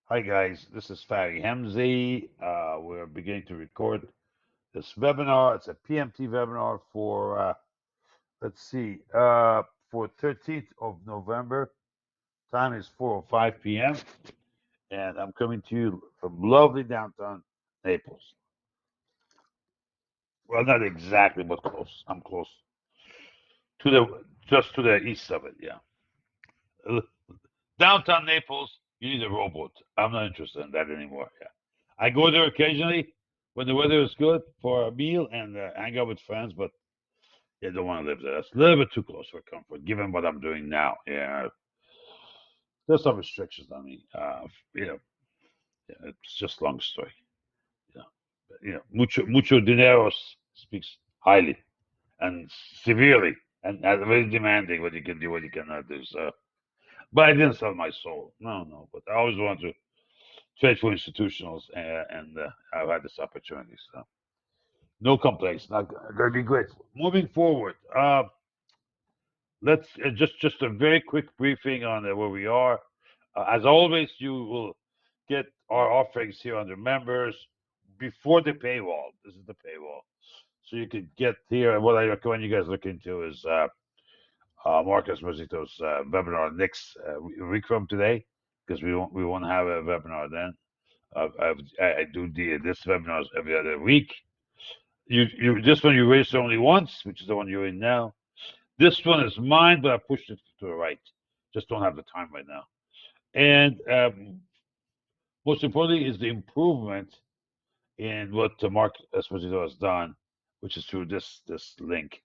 Hi guys, this is Fari Hemzi. We're beginning to record this webinar. It's a PMT webinar for let's see, for 13th of November. Time is 4:05 p.m. and I'm coming to you from lovely downtown Naples. Well, not exactly, but close. I'm close to the just to the east of it. Yeah, Uh, downtown Naples. You need a rowboat. I'm not interested in that anymore. Yeah, I go there occasionally when the weather is good for a meal and hang out with friends, but yeah, don't want to live there. That's a little bit too close for comfort, given what I'm doing now. Yeah, there's some restrictions on me. You know, yeah, it's just a long story. Yeah, mucho dinero speaks highly and severely and very demanding what you can do, what you cannot do. So, but I didn't sell my soul. No, no. But I always wanted to trade for institutionals, and I've had this opportunity. So, no complaints. Not going to be grateful. Moving forward. Let's just a very quick briefing on where we are. As always, you will get our offerings here under members before the paywall. This is the paywall, so you can get here. What I recommend you guys look into is Marcus Mosito's webinar next week from today, because we won't have a webinar then. I do this webinars every other week. You this one you raised only once, which is the one you're in now. This one is mine, but I pushed it to the right. Just don't have the time right now. And most importantly is the improvement in what Mark Esposito has done, which is through this link.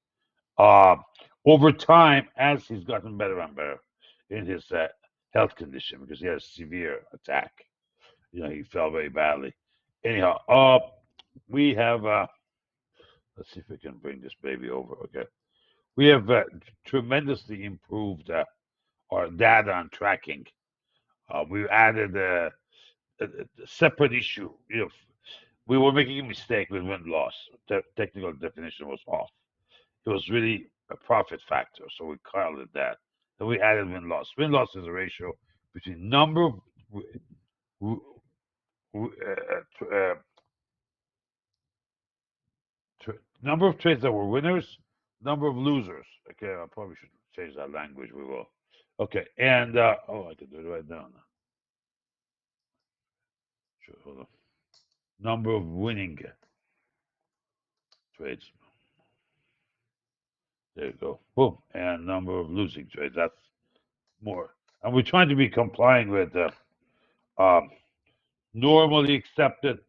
Uh, Over time, as he's gotten better and better in his health condition, because he had a severe attack. He fell very badly. Anyhow, we have. Let's see if we can bring this baby over. Okay, we have tremendously improved our data on tracking. We added a separate issue. We were making a mistake with win loss. The technical definition was off. It was really a profit factor, so we called it that. Then we added win loss. Win loss is a ratio between number of number of trades that were winners, number of losers. Okay, I probably should change that language. We will. Okay, and I can do it right now. Sure, hold on. Number of winning trades. There you go. Boom. And number of losing trades. That's more. And we're trying to be complying with um, normally accepted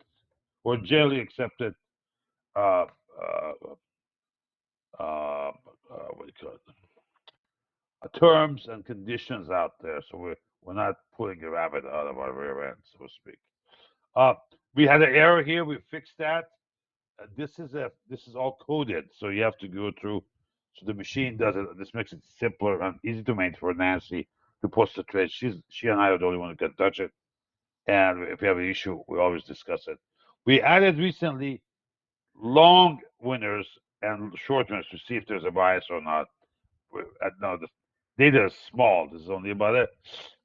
or generally accepted uh, uh, what do you call it? Terms and conditions out there. So we're not pulling a rabbit out of our rear end, so to speak. Uh, we had an error here. We fixed that. This is all coded, so you have to go through. So the machine does it. This makes it simpler and easy to maintain for Nancy to post the trade. She and I are the only one who can touch it. And if we have an issue, we always discuss it. We added recently long winners and short winners to see if there's a bias or not. No, the data is small. This is only about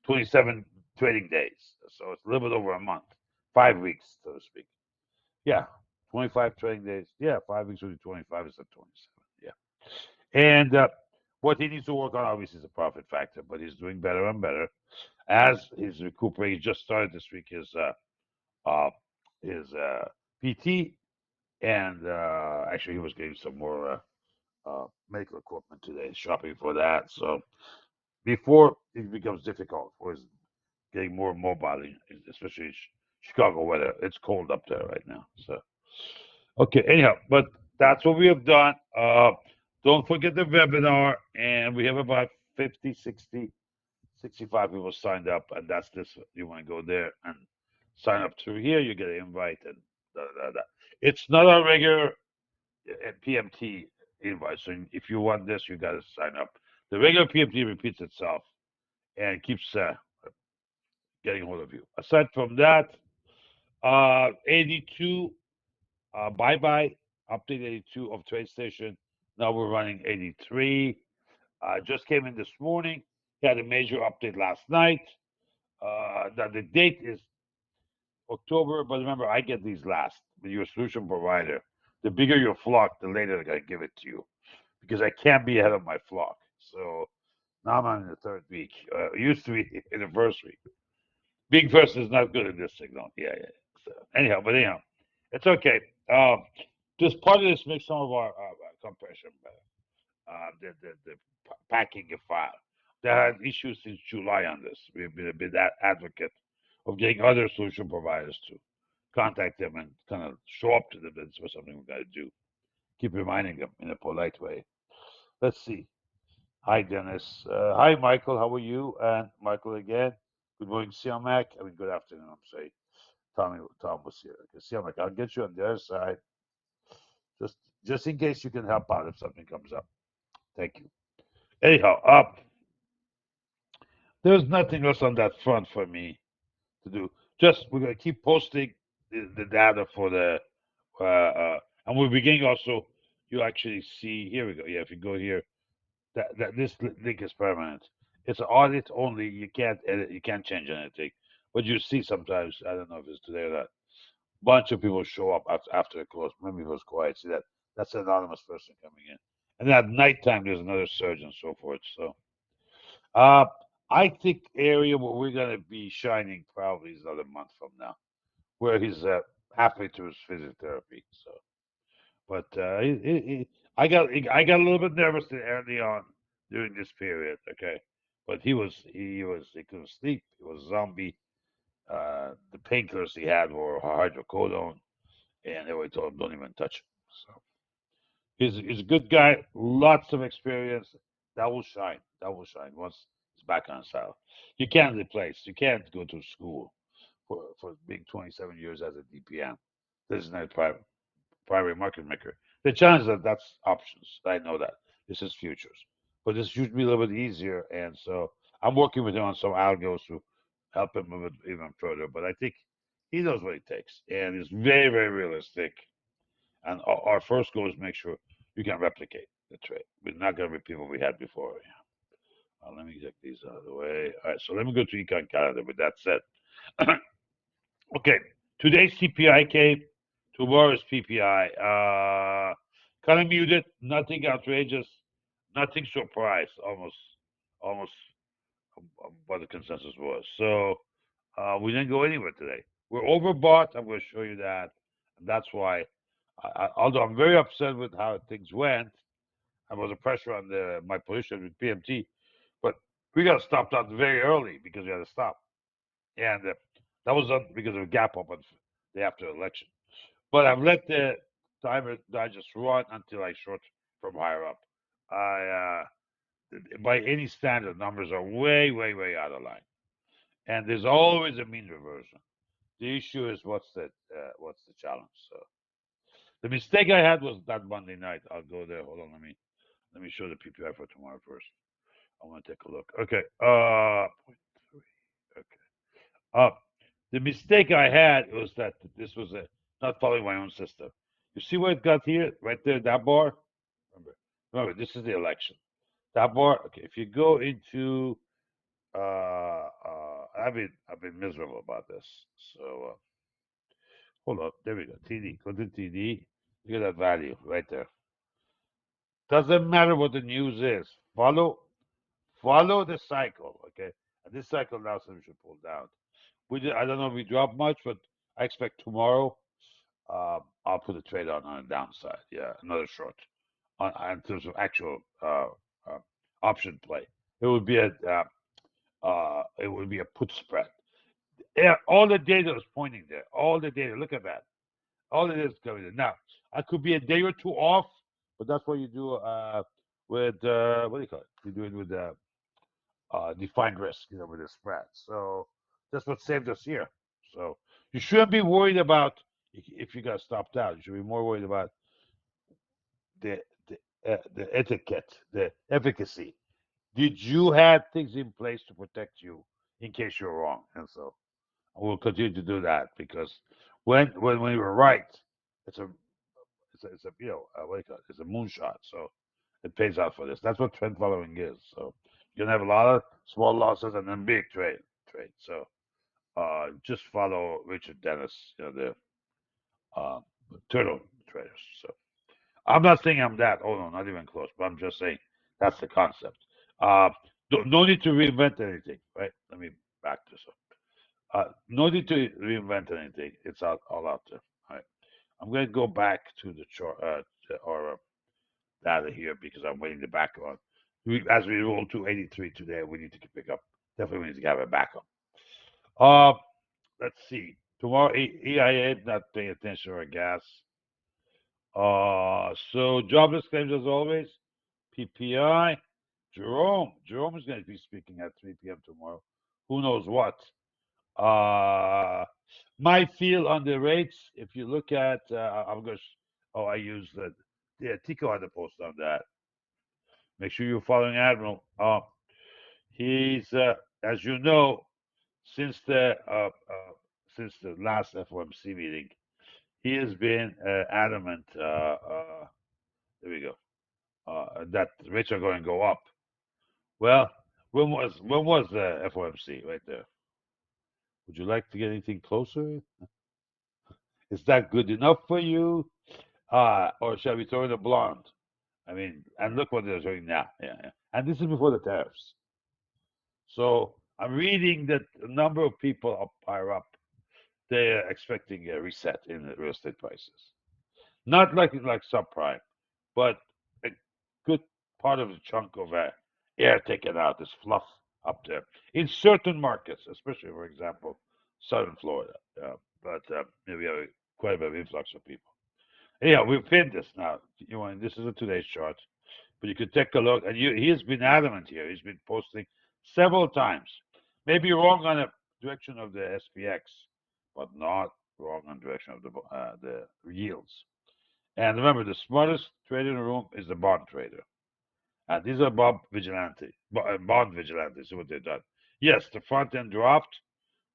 27 trading days, so it's a little bit over a month, 5 weeks, so to speak. Yeah, 25 trading days. Yeah, 5 weeks will be 25 instead of 27. Yeah. And what he needs to work on, obviously, is a profit factor, but he's doing better and better as he's recuperating. He just started this week uh, his PT, and actually, he was getting some more medical equipment today, shopping for that. So before it becomes difficult for his getting more mobile, especially in Chicago weather. It's cold up there right now. So okay, anyhow, but that's what we have done. Don't forget the webinar, and we have about 50, 60, 65 people signed up, and that's this. You want to go there and sign up through here, you get an invite, and da, da, da. It's not a regular PMT invite, so if you want this, you got to sign up. The regular PMT repeats itself and keeps getting hold of you. Aside from that, 82 bye bye, update 82 of TradeStation. Now we're running 83. Just came in this morning. He had a major update last night. Now the date is October, but remember, I get these last. But you're a solution provider. The bigger your flock, the later I give it to you because I can't be ahead of my flock. So now I'm on the third week. It used to be in the first week. Being first is not good in this signal. Yeah, yeah. So anyhow, it's okay. Just part of this makes some of our compression better. The packing a file. They had issues since July on this. We've been a big advocate of getting other solution providers to contact them and kind of show up to them. That's something we got to do. Keep reminding them in a polite way. Let's see. Hi, Dennis. Hi, Michael. How are you? And Michael again. Good morning, Siamak. I mean, good afternoon. I'm sorry. Tom was here. Okay, Siamak, I'll get you on the other side, just just in case you can help out if something comes up. Thank you. Anyhow, there's nothing else on that front for me to do. Just we're gonna keep posting the data for the, and we're beginning also. You actually see here we go. Yeah, if you go here, that this link is permanent. It's an audit only. You can't edit. You can't change anything. But you see sometimes. I don't know if it's today or not. Bunch of people show up after it closed. Maybe it was quiet. See that? That's an anonymous person coming in. And then at nighttime, there's another surge and so forth. So, uh, I think area where we're gonna be shining probably is another month from now, where he's halfway through his physiotherapy. So, but I got a little bit nervous early on during this period. Okay, but he couldn't sleep. He was a zombie. The painkillers he had were hydrocodone, and everybody told him don't even touch him. So he's a good guy, lots of experience. That will shine. That will shine once he's back on saddle. You can't replace. You can't go to school for being 27 years as a DPM. This is not a primary market maker. The challenge is that that's options. I know that this is futures, but this should be a little bit easier. And so I'm working with him on some algos to help him move it even further. But I think he knows what it takes, and he's very, very realistic. And our first goal is make sure you can replicate the trade. We're not going to repeat what we had before. Let me get these out of the way. All right, so let me go to Econ Calendar. With that said, okay, today's CPI came, tomorrow's PPI. Kind of muted, nothing outrageous, nothing surprise. Almost what the consensus was. So we didn't go anywhere today. We're overbought. I'm going to show you that, and that's why. Although I'm very upset with how things went, I was a pressure on my position with PMT, but we got stopped out very early because we had to stop, and that was because of a gap up on the after election. But I've let the timer digest run until I short from higher up. I by any standard, numbers are way, way, way out of line, and there's always a mean reversion. The issue is what's the challenge. So the mistake I had was that Monday night. I'll go there. Hold on, let me show the PPI for tomorrow first. I want to take a look. Okay. 0.3. Okay. Uh, the mistake I had was that this was not following my own system. You see what it got here, right there, that bar. Remember, this is the election. That bar. Okay. If you go into, I've been miserable about this. So hold up. There we go. TD. Go to TD. Look at that value right there. Doesn't matter what the news is. Follow the cycle. Okay. And this cycle now says we should pull down. I don't know if we drop much, but I expect tomorrow I'll put a trade on the downside. Yeah, another short in terms of actual option play. It would be a put spread. Yeah, all the data is pointing there. All the data. Look at that. All it is coming in. Now, I could be a day or two off, but that's what you do with what do you call it? You do it with defined risk, with the spread. So that's what saved us here. So you shouldn't be worried about if you got stopped out. You should be more worried about the the etiquette, the efficacy. Did you have things in place to protect you in case you're wrong? And so we'll continue to do that because when we were right, it's a what do you call it? It's a moonshot. So it pays out for this. That's what trend following is. So you're gonna have a lot of small losses and then big trade. So just follow Richard Dennis, the uh, turtle traders. So I'm not saying I'm that. Oh no, not even close. But I'm just saying that's the concept. Uh, no need to reinvent anything, right? Let me back this up. No need to reinvent anything. It's all out there. All right. I'm going to go back to the chart or data here because I'm waiting the background. As we roll to 83 today, we need to pick up. Definitely, we need to have a backup. Uh, let's see. Tomorrow, EIA not paying attention to our gas. So jobless claims as always. PPI. Jerome is going to be speaking at 3 p.m. tomorrow. Who knows what? My feel on the rates, if you look at, I'm going to, I use the, yeah, Tico had a post on that. Make sure you're following Admiral. He's, as you know, since the last FOMC meeting, he has been adamant. There we go. That rates are going to go up. Well, when was the FOMC right there? Would you like to get anything closer? Is that good enough for you? Or shall we throw in a blonde? I mean, and look what they're doing now. Yeah. And this is before the tariffs. So I'm reading that a number of people up higher up, they're expecting a reset in the real estate prices. Not like subprime, but a good part of the chunk of air taken out, this fluff up there in certain markets, especially, for example, southern Florida. But we have quite a bit of influx of people. Yeah, we've pinned this now. This is a today's chart, but you could take a look. And he has been adamant here. He's been posting several times. Maybe wrong on the direction of the SPX, but not wrong on the direction of the yields. And remember, the smartest trader in the room is the bond trader. And these are bond vigilantes. See what they've done. Yes, the front end dropped,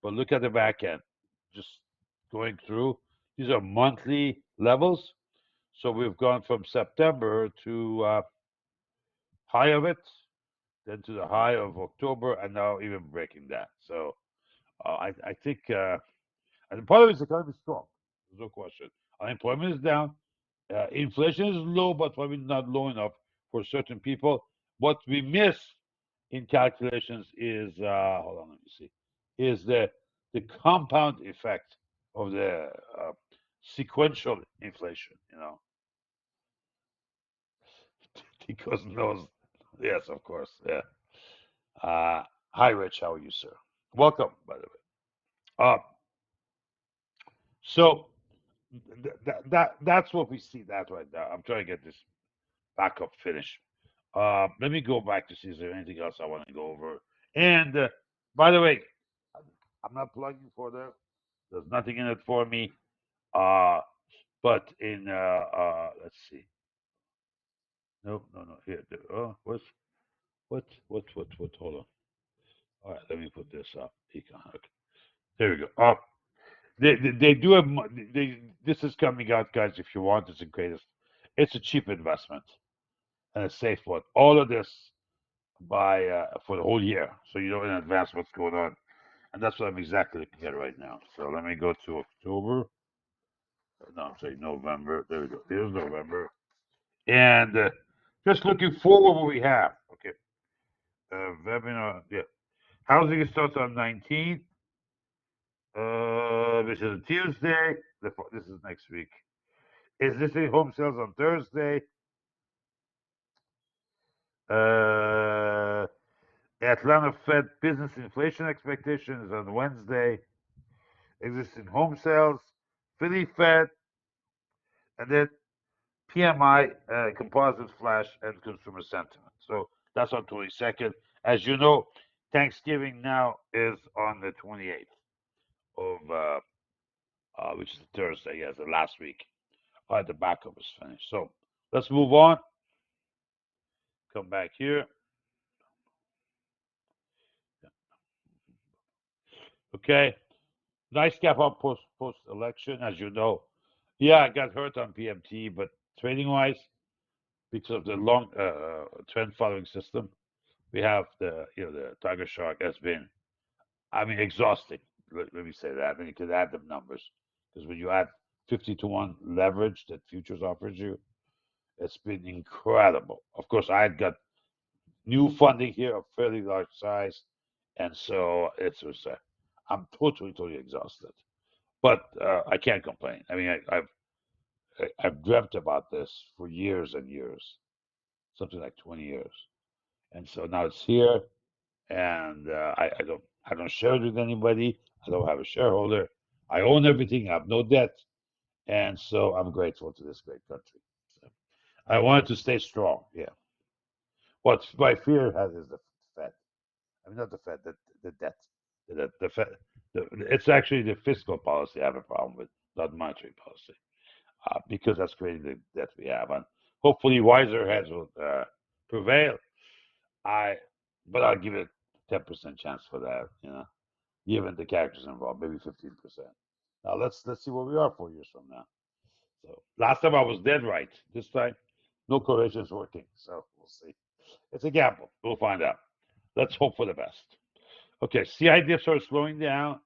but look at the back end. Just going through. These are monthly levels. So we've gone from September to high of it, then to the high of October, and now even breaking that. So I think, and part of it is the economy is strong. There's no question. Unemployment is down. Inflation is low, but probably not low enough for certain people. What we miss in calculations is, hold on, let me see, is the compound effect of the sequential inflation. Because knows, yes, of course, yeah. Hi, Rich. How are you, sir? Welcome, by the way. So that's what we see that right now. I'm trying to get this backup finished. Let me go back to see is there anything else I want to go over. And by the way, I'm not plugging for there's nothing in it for me. But in let's see. No. Here. What? Hold on. All right, let me put this up. Econ. Okay. There we go. They do have this is coming out, guys. If you want, it's the greatest. It's a cheap investment and a safe one. All of this by for the whole year, so you know in advance what's going on, and that's what I'm exactly looking at right now. So let me go to October. No, I'm sorry, November. There we go. Here's November, and just looking forward what we have. Okay, webinar. Yeah, housing starts on 19th. Which is a Tuesday. This is next week. Existing home sales on Thursday. Atlanta Fed business inflation expectations on Wednesday. Existing home sales, Philly Fed, and then PMI, composite flash, and consumer sentiment. So that's on 22nd. As you know, Thanksgiving now is on the 28th of, which is Thursday. Yes, the last week. All right, the backup is finished. So let's move on. Come back here. Okay. Nice gap up post election, as you know. Yeah, I got hurt on PMT, but trading wise, because of the long trend following system, we have the Tiger Shark has been, I mean, exhausting. let me say that, and you could add the numbers because when you add 50 to 1 leverage that futures offers you, it's been incredible. Of course, I had got new funding here of fairly large size, and so it was. I'm totally exhausted, but I can't complain. I mean, I've dreamt about this for years and years, something like 20 years, and so now it's here, and I don't share it with anybody. I don't have a shareholder. I own everything. I have no debt, and so I'm grateful to this great country. So I wanted to stay strong. Yeah. What my fear has is the Fed. I mean, not the Fed, the debt. The Fed. It's actually the fiscal policy I have a problem with, not monetary policy, because that's creating the debt we have. And hopefully, wiser heads will prevail. I, but I'll give it 10% chance for that. Given the characters involved, maybe 15%. Now let's see where we are 4 years from now. So last time I was dead right. This time, no correlation is working. So we'll see. It's a gamble. We'll find out. Let's hope for the best. Okay, CI dips are slowing down.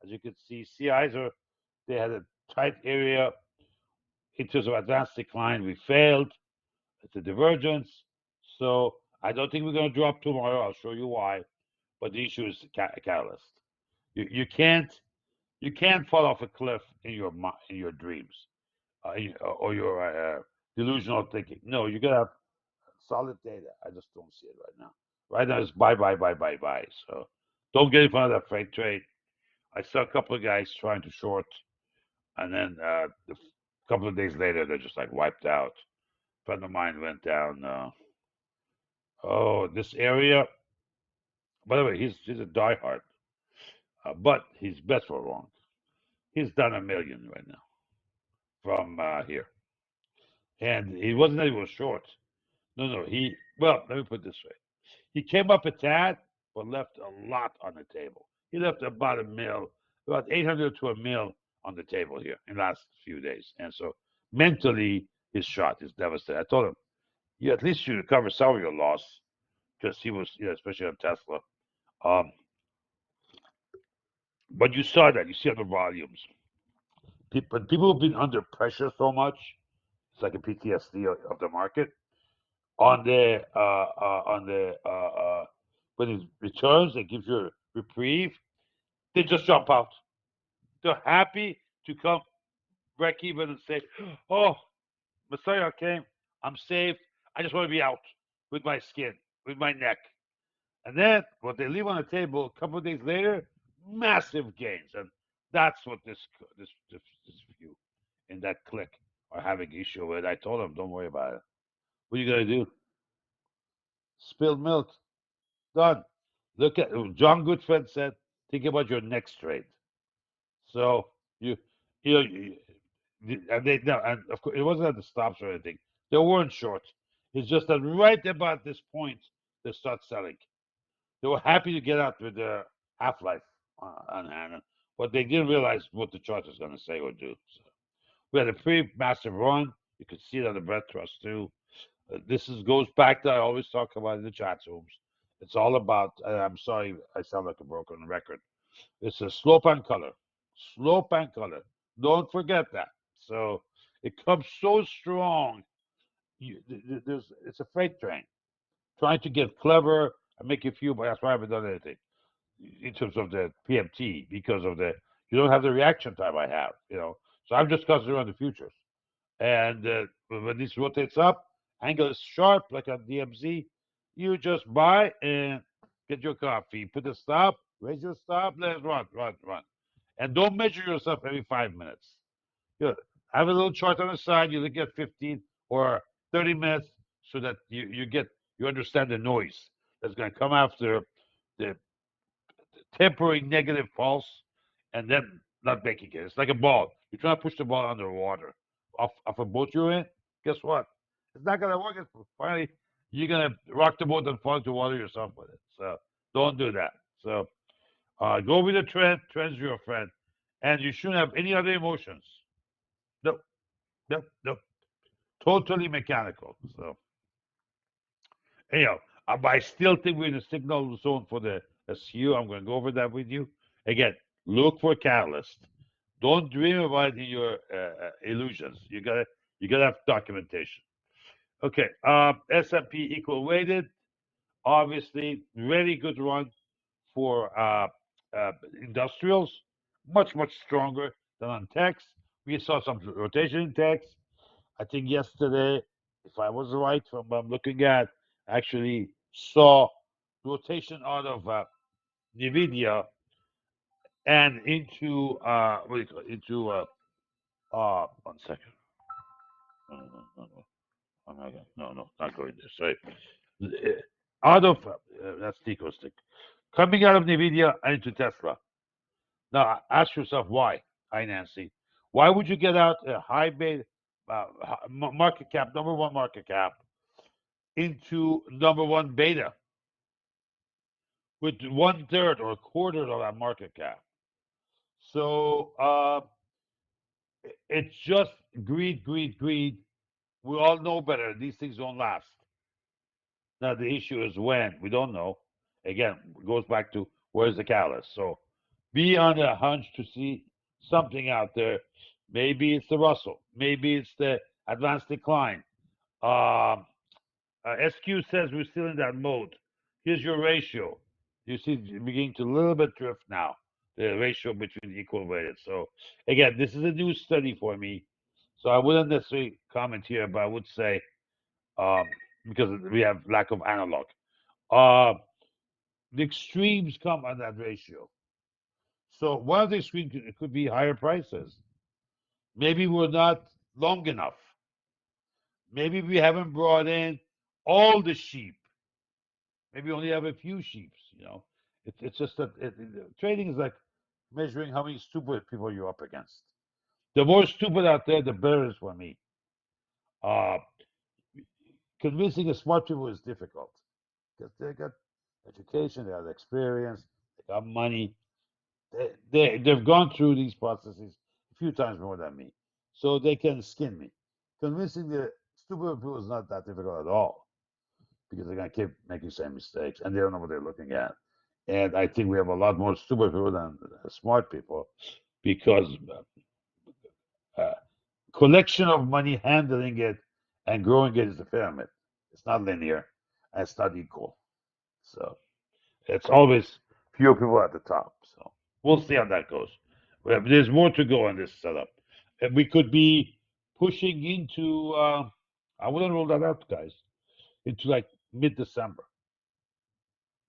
As you can see, CIs they had a tight area in terms of advanced decline. We failed. It's a divergence. So I don't think we're going to drop tomorrow. I'll show you why. But the issue is a catalyst. You can't fall off a cliff in your dreams or your delusional thinking. No, you got to have solid data. I just don't see it right now. Right now it's buy. So don't get in front of that freight trade. I saw a couple of guys trying to short, and then a couple of days later they're just like wiped out. A friend of mine went down. This area. By the way, he's a diehard, but his bets were wrong. He's done $1 million right now from here, and he wasn't that he was short. No. Let me put it this way. He came up a tad, but left a lot on the table. He left about $1 million, about 800 to $1 million on the table here in the last few days. And so mentally, his shot is devastated. I told him, you at least should recover some of your loss because he was, especially on Tesla. But you saw that. You see on the volumes. People have been under pressure so much. It's like a PTSD of the market. On the when it returns, it gives you a reprieve. They just jump out. They're happy to come break even and say, "Oh, Messiah came. I'm saved. I just want to be out with my skin, with my neck." And then what they leave on the table a couple of days later, massive gains, and that's what this view in that clique are having issue with. I told them, "Don't worry about it. What are you gonna do? Spilled milk. Done." Look at John Goodfriend said, think about your next trade. So you and they no, and of course it wasn't at the stops or anything. They weren't short. It's just that right about this point they start selling. They were happy to get out with their half-life on hand, but they didn't realize what the chart was going to say or do. So we had a pretty massive run. You could see it on the bread trust too. This goes back to I always talk about in the chat rooms. It's all about. I'm sorry, I sound like a broken record. It's a slope and color. Slope and color. Don't forget that. So it comes so strong. It's a freight train trying to get clever and make you feel, but that's why I haven't done anything in terms of the PMT because of you don't have the reaction time I have, So I'm just concentrating on the futures. And when this rotates up, angle is sharp like on DMZ, you just buy and get your coffee. Put a stop, raise your stop, let's run. And don't measure yourself every 5 minutes. Have a little chart on the side, you look at 15 or 30 minutes so that you understand the noise that's going to come after the temporary negative pulse and then not making it. It's like a ball. You're trying to push the ball underwater off a boat you're in. Guess what? It's not going to work. Finally, you're going to rock the boat and fall into water yourself with it. So don't do that. So go with the trend. Trend's your friend. And you shouldn't have any other emotions. Nope. Totally mechanical. So anyhow, I still think we're in the signal zone for the SU. I'm going to go over that with you. Again, Look for catalyst. Don't dream about it in your illusions. You gotta have documentation. Okay. S&P equal weighted. Obviously, very good run for industrials. Much stronger than on techs. We saw some rotation in techs. I think yesterday, if I was right from what I'm looking at, actually saw rotation out of Nvidia and into what do you call it? Into 1 second. No. Oh my God. No, not going this. Sorry. Out of that's Tico stick. Coming out of Nvidia and into Tesla. Now ask yourself why. Hi Nancy. Why would you get out a high beta market cap, number one market cap, into number one beta with 1/3 or a quarter of that market cap? So it's just greed. We all know better. These things don't last. Now the issue is when. We don't know. Again, it goes back to where's the catalyst. So be on a hunch to see something out there. Maybe it's the Russell. Maybe it's the advanced decline. Um, SQ says we're still in that mode. Here's your ratio. You see, it's beginning to a little bit drift now. The ratio between equal weighted. So again, this is a new study for me. So I wouldn't necessarily comment here, but I would say um, because we have lack of analog. Uh, the extremes come on that ratio. So one of the extremes could be higher prices. Maybe we're not long enough. Maybe we haven't brought in all the sheep. Maybe we only have a few sheep. It's just that trading is like measuring how many stupid people you're up against. The more stupid out there, the better it is for me. Uh, Convincing a smart people is difficult because they got education, they have experience, they got money. They've gone through these processes a few times more than me, so they can skin me. Convincing the stupid people is not that difficult at all because they're gonna keep making same mistakes and they don't know what they're looking at. And I think we have a lot more stupid people than smart people because uh, collection of money, handling it, and growing it is a pyramid. It's not linear and it's not equal. So it's always fewer people at the top. So we'll see how that goes. There's more to go on this setup. And we could be pushing into, I wouldn't rule that out, guys, into like mid-December,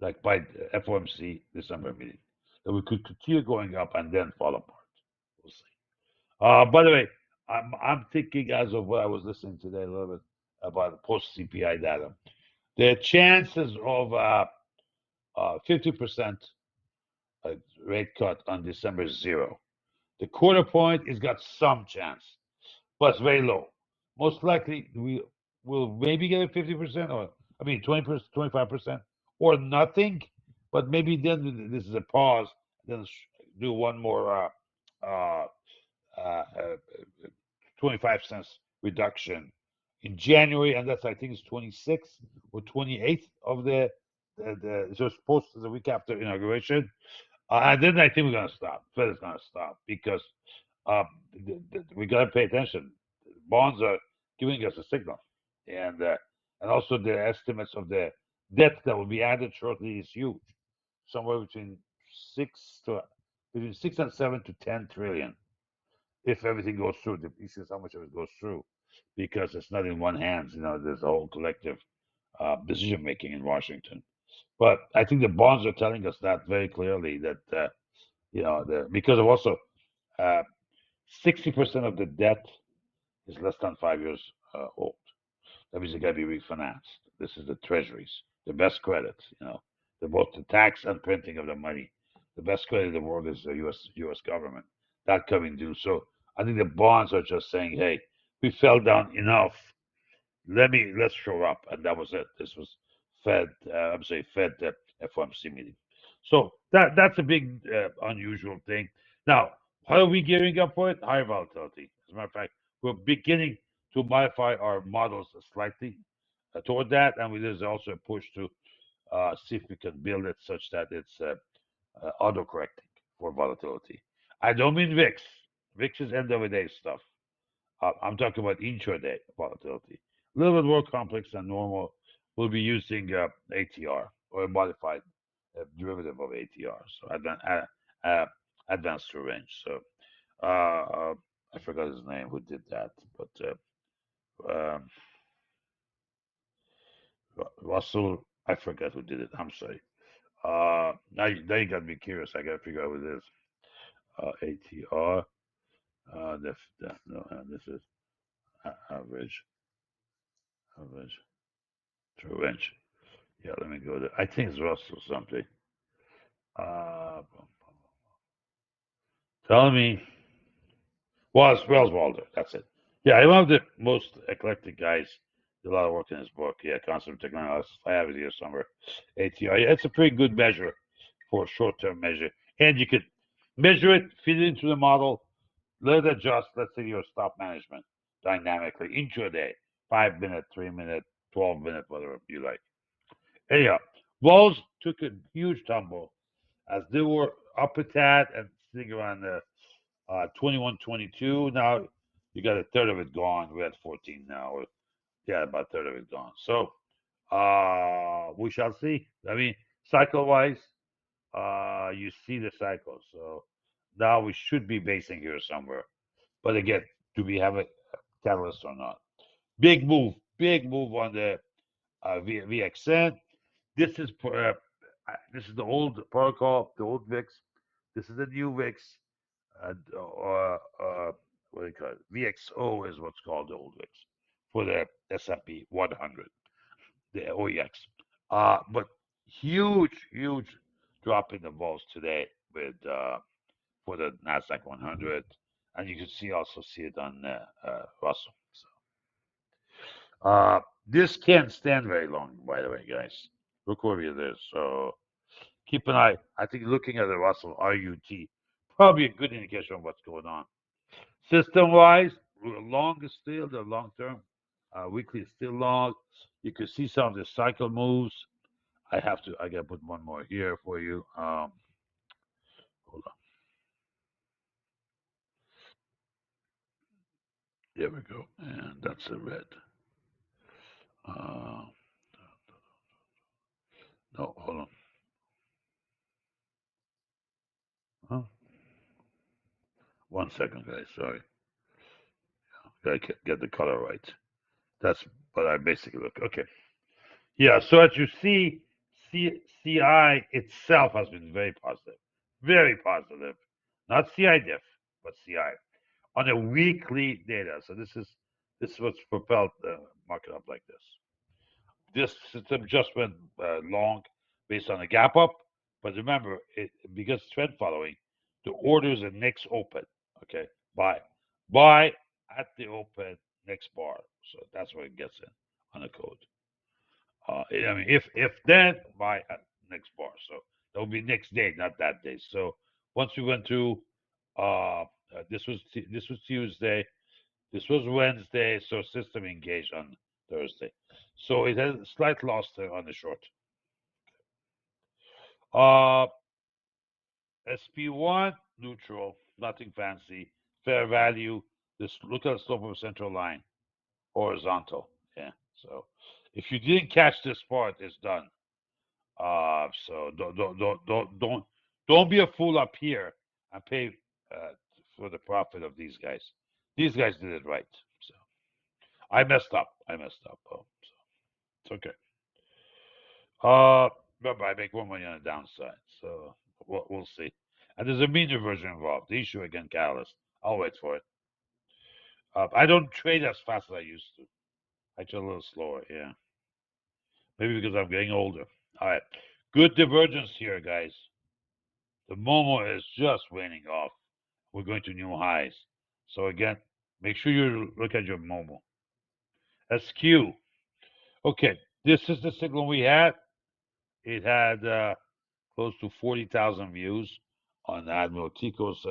like by the FOMC December meeting. That we could continue going up and then fall apart. We'll see. By the way, I'm thinking as of what I was listening today a little bit about the post CPI data. The chances of 50% rate cut on December is 0. The quarter point has got some chance, but it's very low. Most likely we will maybe get a 50% or 20%, 25% or nothing, but maybe then this is a pause. Then do one more uh, uh, uh, 25 cents reduction in January, and that's I think it's 26th or 28th of the just post the week after inauguration. And then I think we're gonna stop. Fed is gonna stop because uh, we gotta pay attention. Bonds are giving us a signal, and also the estimates of the debt that will be added shortly is huge, somewhere between 6 and 7 to 10 trillion if everything goes through. The issue is how much of it goes through, because it's not in one hand. There's a whole collective decision making in Washington. But I think the bonds are telling us that very clearly that because of also 60% of the debt is less than 5 years old. That means it got to be refinanced. This is the treasuries, the best credits. Both the tax and printing of the money. The best credit in the world is the U.S. government. That coming due. So I think the bonds are just saying, hey, we fell down enough. Let's show up, and that was it. This was Fed. I'm saying Fed FOMC meeting. So that's a big unusual thing. Now, how are we gearing up for it? Higher volatility. As a matter of fact, we're beginning to modify our models slightly toward that, and there's also a push to see if we can build it such that it's auto correcting. for volatility. I don't mean VIX. VIX is end of the day stuff. I'm talking about intraday volatility. A little bit more complex than normal. We'll be using ATR or a modified derivative of ATR, so advanced true range. So I forgot his name who did that, but Russell, I forgot who did it. I'm sorry. Now you got me curious. I got to figure out what it is. ATR. This is average true range. Yeah, let me go there. I think it's Russell something. Uh, tell me. Wells Walder. That's it. Yeah, I love the most eclectic guys. Did a lot of work in his book. Yeah, Concept of Technology. I have it here somewhere. ATR. Yeah, it's a pretty good measure for a short-term measure, and you could measure it, feed it into the model, let it adjust. Let's say your stop management dynamically intraday, 5 minute, 3 minute, 12 minute, whatever you like. Anyhow, Walls took a huge tumble as they were up at that and sitting around the 21, 22. Now you got a third of it gone. We're at 14 now. Yeah, about a third of it gone. So we shall see. I mean, cycle wise, you see the cycle. So now we should be basing here somewhere. But again, do we have a catalyst or not? Big move on the VXN. This is the old protocol, the old VIX. This is the new VIX. What do you call it? VXO is what's called the old VIX for the S&P 100, the OEX. But huge drop in the vols today with for the Nasdaq 100, and you can also see it on Russell. So, this can't stand very long, by the way, guys. Look where it is. So keep an eye. I think looking at the Russell RUT probably a good indication of what's going on. System wise, long is still the long term. Weekly is still long. You can see some of the cycle moves. I gotta put one more here for you. Hold on. There we go. And that's the red. Uh, no, hold on. Huh? 1 second, guys. Sorry. Gotta get the color right. That's what I basically look. Okay. Yeah. So as you see, CI itself has been very positive. Very positive. Not CI diff, but CI on a weekly data. So this is what's propelled the market up like this. This system just went long based on a gap up, but remember, because trend following, the orders are next open. Okay, buy at the open next bar. So that's where it gets in on the code. I mean, if then buy at next bar. So that will be next day, not that day. So once we went through, this was Tuesday. This was Wednesday, so system engaged on Thursday. So it has a slight loss there on the short. SP1 neutral, nothing fancy. Fair value. This look at the slope of a central line, horizontal. Yeah. So if you didn't catch this part, it's done. So don't be a fool up here and pay for the profit of these guys. These guys did it right. So I messed up. So it's okay. Remember, I make more money on the downside, so we'll see. And there's a media version involved. The issue again, catalyst. I'll wait for it. I don't trade as fast as I used to. I trade a little slower. Yeah, maybe because I'm getting older. All right, good divergence here, guys. The Momo is just waning off. We're going to new highs. So again, make sure you look at your Momo. SQ. Okay, this is the signal we had. It had close to 40,000 views on Admiral Tico's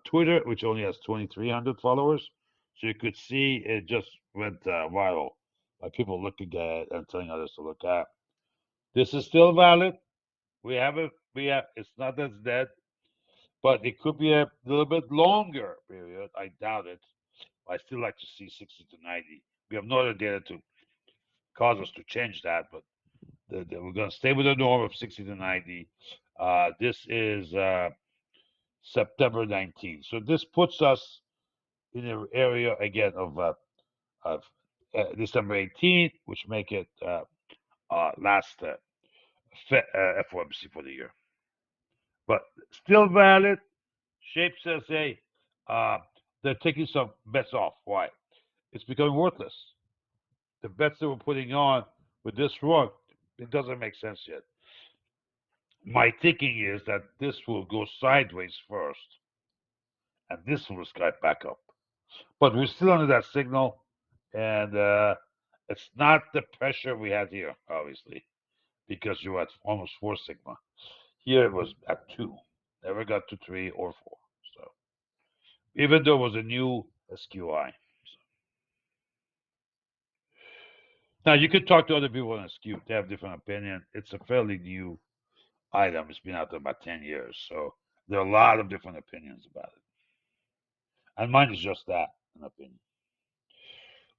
Twitter, which only has 2,300 followers. So you could see it just went viral by people looking at it and telling others to look at. This is still valid. We have it. It's not as dead. but it could be a little bit longer period. I doubt it. I still like to see 60 to 90. We have no other data to cause us to change that, but we're going to stay with the norm of 60 to 90. This is September 19th. So this puts us in an area again of December 18th, which make it last FOMC for the year. But still valid. Shape says, hey, they're taking some bets off. Why? It's becoming worthless. The bets that we're putting on with this run, it doesn't make sense yet. My thinking is that this will go sideways first, and this will skype back up. But we're still under that signal, and it's not the pressure we had here, obviously, because you're at almost 4 sigma. Here it was at 2. Never got to 3 or 4. So even though it was a new SQI. Now you could talk to other people on SQ. They have different opinion. It's a fairly new item. It's been out there about 10 years. So there are a lot of different opinions about it. And mine is just that, an opinion.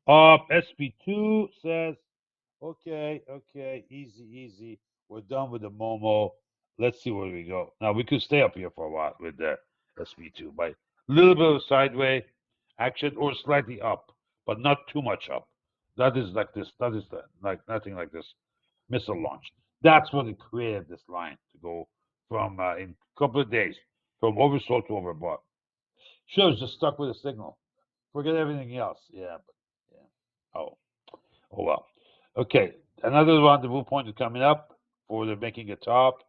SP2 says, okay, easy. We're done with the Momo. Let's see where we go. Now we could stay up here for a while with the SP2 by a little bit of sideways action or slightly up, but not too much up. That is like this. That is like nothing like this missile launch. That's what it created this line to go from in a couple of days from oversold to overbought. Shows just stuck with a signal. Forget everything else. Yeah, but yeah. Oh well. Okay, another rendezvous point is coming up for the making a top.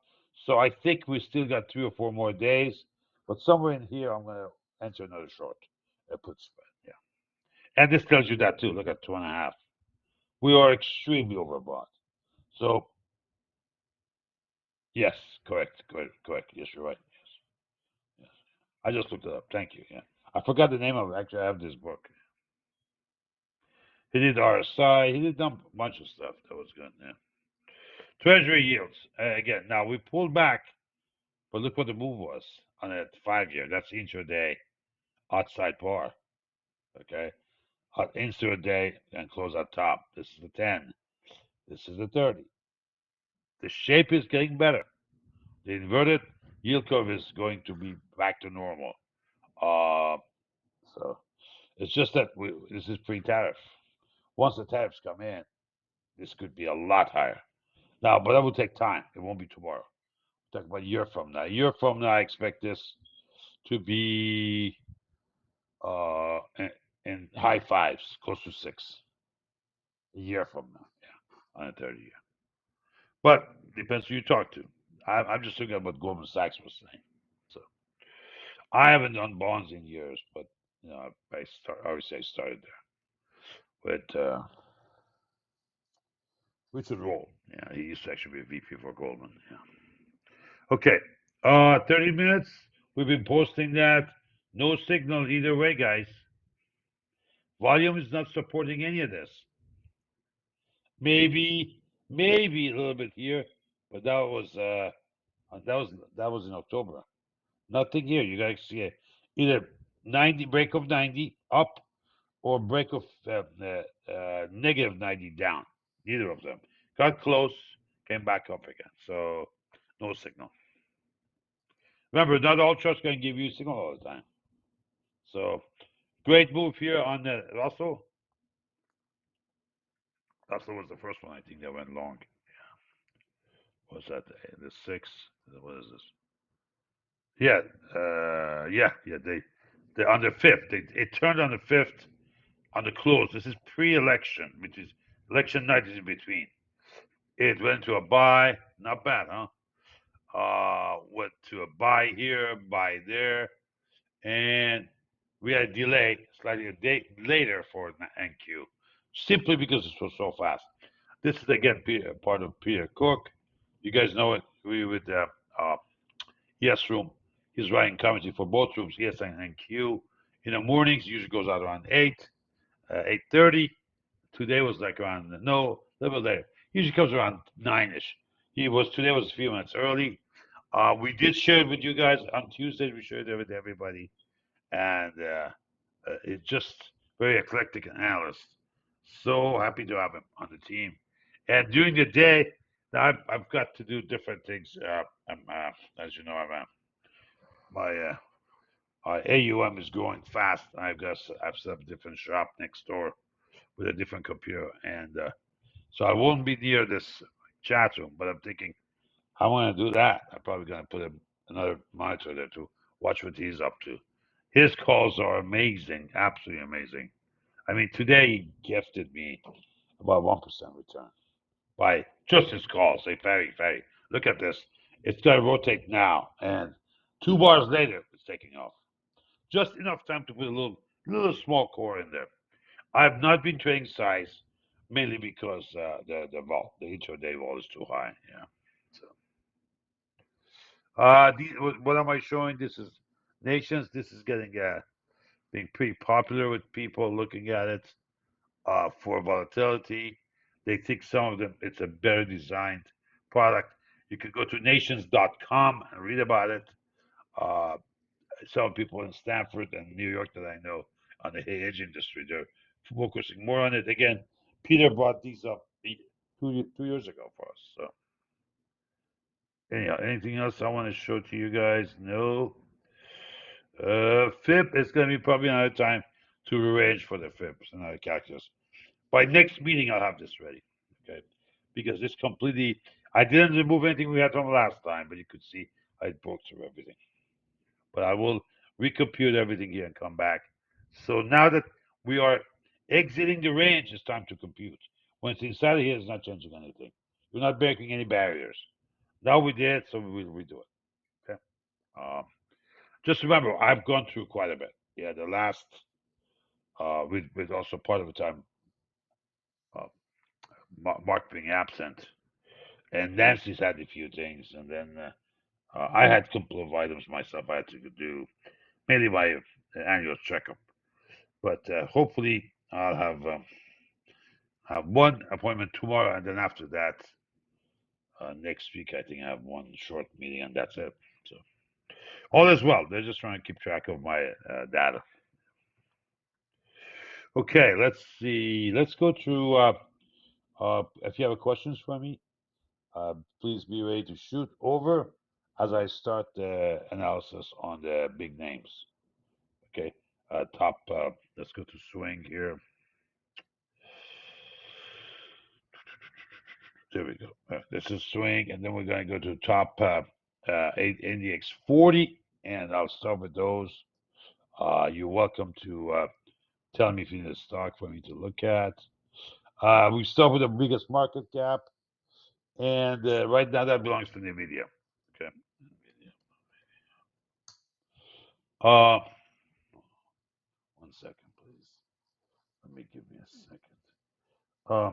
So I think we still got 3 or 4 more days, but somewhere in here I'm going to enter another short. Put spread. Yeah, and this tells you that too. Look at 2.5. We are extremely overbought. So yes, correct. Yes, you're right. Yes. I just looked it up. Thank you. Yeah, I forgot the name of it. Actually, I have this book. He did RSI. He did a bunch of stuff that was good. Yeah. Treasury yields again. Now we pulled back, but look what the move was on a 5-year. That's intraday outside par. Okay, intraday and close at top. This is the 10. This is the 30. The shape is getting better. The inverted yield curve is going to be back to normal. So it's just that this is pre-tariff. Once the tariffs come in, this could be a lot higher. Now, but that will take time. It won't be tomorrow. Talk about a year from now. A year from now, I expect this to be in high 5s, close to 6. A year from now, yeah, on a 30 year. But depends who you talk to. I'm just looking at what Goldman Sachs was saying. So I haven't done bonds in years, but you know, obviously I started there with Richard Roll. Yeah, he used to actually be a VP for Goldman. Yeah. Okay, 30 minutes. We've been posting that. No signal either way, guys. Volume is not supporting any of this. Maybe a little bit here, but that was in October. Nothing here. You guys see it. Either 90 break of 90 up or break of negative 90 down. Neither of them. Got close, came back up again. So no signal. Remember, not all charts going to give you a signal all the time. So great move here on the Russell. Russell was the first one I think that went long. What's that? The 6. What is this? Yeah, They on the 5th. It turned on the 5th on the close. This is pre-election, which is election night is in between. It went to a buy, not bad, huh? Went to a buy here, buy there, and we had a delay, slightly a day later for NQ, simply because it was so fast. This is again part of Peter Cook. You guys know it. We with Yes Room. He's writing commentary for both rooms, Yes and NQ. In the mornings, usually goes out around 8:30. Today was like around a little later. Usually comes around 9ish. Today was a few minutes early. We did share it with you guys on Tuesday. We shared it with everybody, and it's just very eclectic analyst. So happy to have him on the team. And during the day, I've got to do different things. As you know, my AUM is growing fast. I've set up a different shop next door with a different computer, and so I won't be near this chat room. But I'm thinking I want to do that. I'm probably going to put another monitor there to watch what he's up to. His calls are amazing, absolutely amazing. I mean, today he gifted me about 1% return by just his calls. Say, Ferry, look at this. It's going to rotate now. And 2 bars later, it's taking off. Just enough time to put a little small core in there. I've not been trading size mainly because the vol, the intraday vol is too high. Yeah. So, what am I showing? This is nations. This is getting being pretty popular with people looking at it for volatility. They think some of them it's a better designed product. You could go to nations.com and read about it. Uh, some people in Stanford and New York that I know on the hedge industry, they're focusing more on it. Again, Peter brought these up 2 years ago for us. So, anyhow, anything else I want to show to you guys? No. FIP is going to be probably another time to arrange for the FIPs, another calculus. By next meeting, I'll have this ready. Okay, because this completely, I didn't remove anything we had from last time, but you could see I broke through everything. But I will recompute everything here and come back. So now that we are exiting the range, it's time to compute. When it's inside of here, it's not changing anything. We're not breaking any barriers. Now we did, so we will redo it. Okay. Just remember, I've gone through quite a bit. Yeah, the last, with also part of the time, uh, Mark being absent, and Nancy's had a few things, and then I had a couple of items myself I had to do, mainly my annual checkup. But hopefully, I'll have one appointment tomorrow, and then after that, next week, I think I have one short meeting, and that's it. So all is well. They're just trying to keep track of my data. Okay, let's see. Let's go through. If you have questions for me, please be ready to shoot over as I start the analysis on the big names. Okay, top. Let's go to swing here. There we go. This is swing, and then we're going to go to top 8 NDX 40, and I'll start with those. You're welcome to tell me if you need a stock for me to look at. We start with the biggest market cap, and right now that belongs to NVIDIA. Okay. Uh, 1 second, please. Let me give me a second. Uh,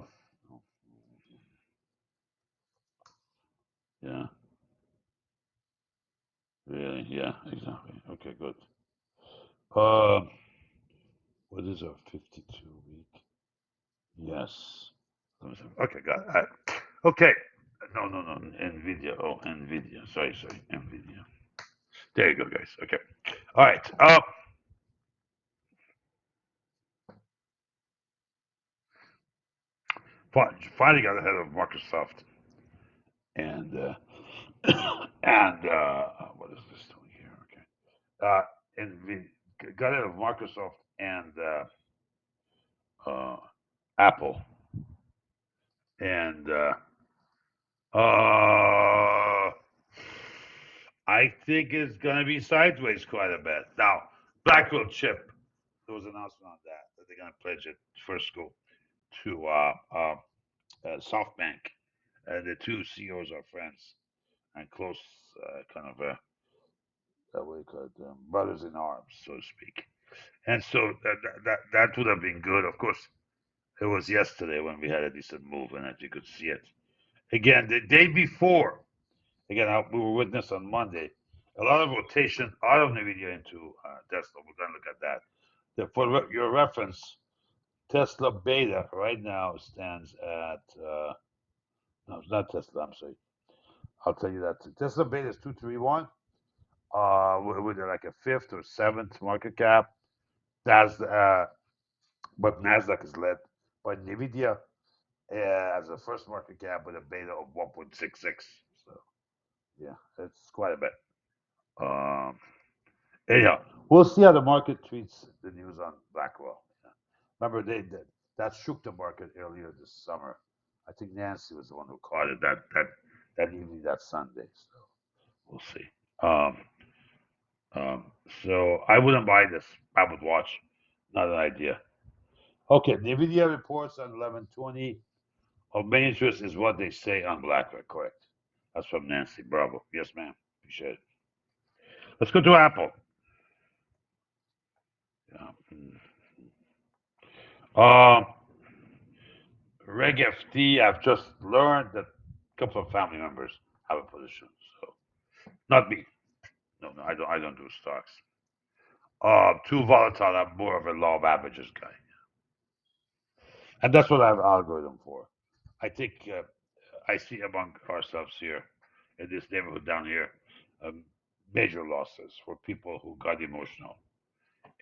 yeah. Really? Yeah. Exactly. Okay. Good. Uh, what is our 52 week? Yes. Okay. Got it. Okay. No. NVIDIA. Oh, NVIDIA. Sorry. NVIDIA. There you go, guys. Okay. All right. Finally got ahead of Microsoft and and what is this doing here? Okay. And got ahead of Microsoft and Apple and I think it's gonna be sideways quite a bit. Now, Blackwell chip, there was an announcement on that they're gonna pledge it first go to SoftBank. The two CEOs are friends and close, kind of what do you call it, brothers in arms, so to speak. And so that would have been good. Of course, it was yesterday when we had a decent move, and as you could see it. Again, the day before, again, we were witness on Monday, a lot of rotation out of NVIDIA into Tesla. We're going to look at that. For your reference, Tesla beta right now stands at, no, it's not Tesla, I'm sorry. I'll tell you that. Tesla beta is 231. With like a fifth or seventh market cap. That's but Nasdaq is led by Nvidia as the first market cap with a beta of 1.66. So yeah, it's quite a bit. Um, Anyhow, we'll see how the market treats the news on Blackwell. Yeah. Remember, they did that shook the market earlier this summer. I think Nancy was the one who caught it that evening, that Sunday. So we'll see. Um, um, so I wouldn't buy this. I would watch. Not an idea. Okay, NVIDIA reports on 11/20 of main interest is what they say on BlackRock. Correct. That's from Nancy. Bravo. Yes, ma'am. Appreciate it. Let's go to Apple. Yeah. Reg FT, I've just learned that a couple of family members have a position. So not me. No, I don't do stocks. Too volatile. I'm more of a law of averages guy. And that's what I have an algorithm for. I think I see among ourselves here in this neighborhood down here major losses for people who got emotional.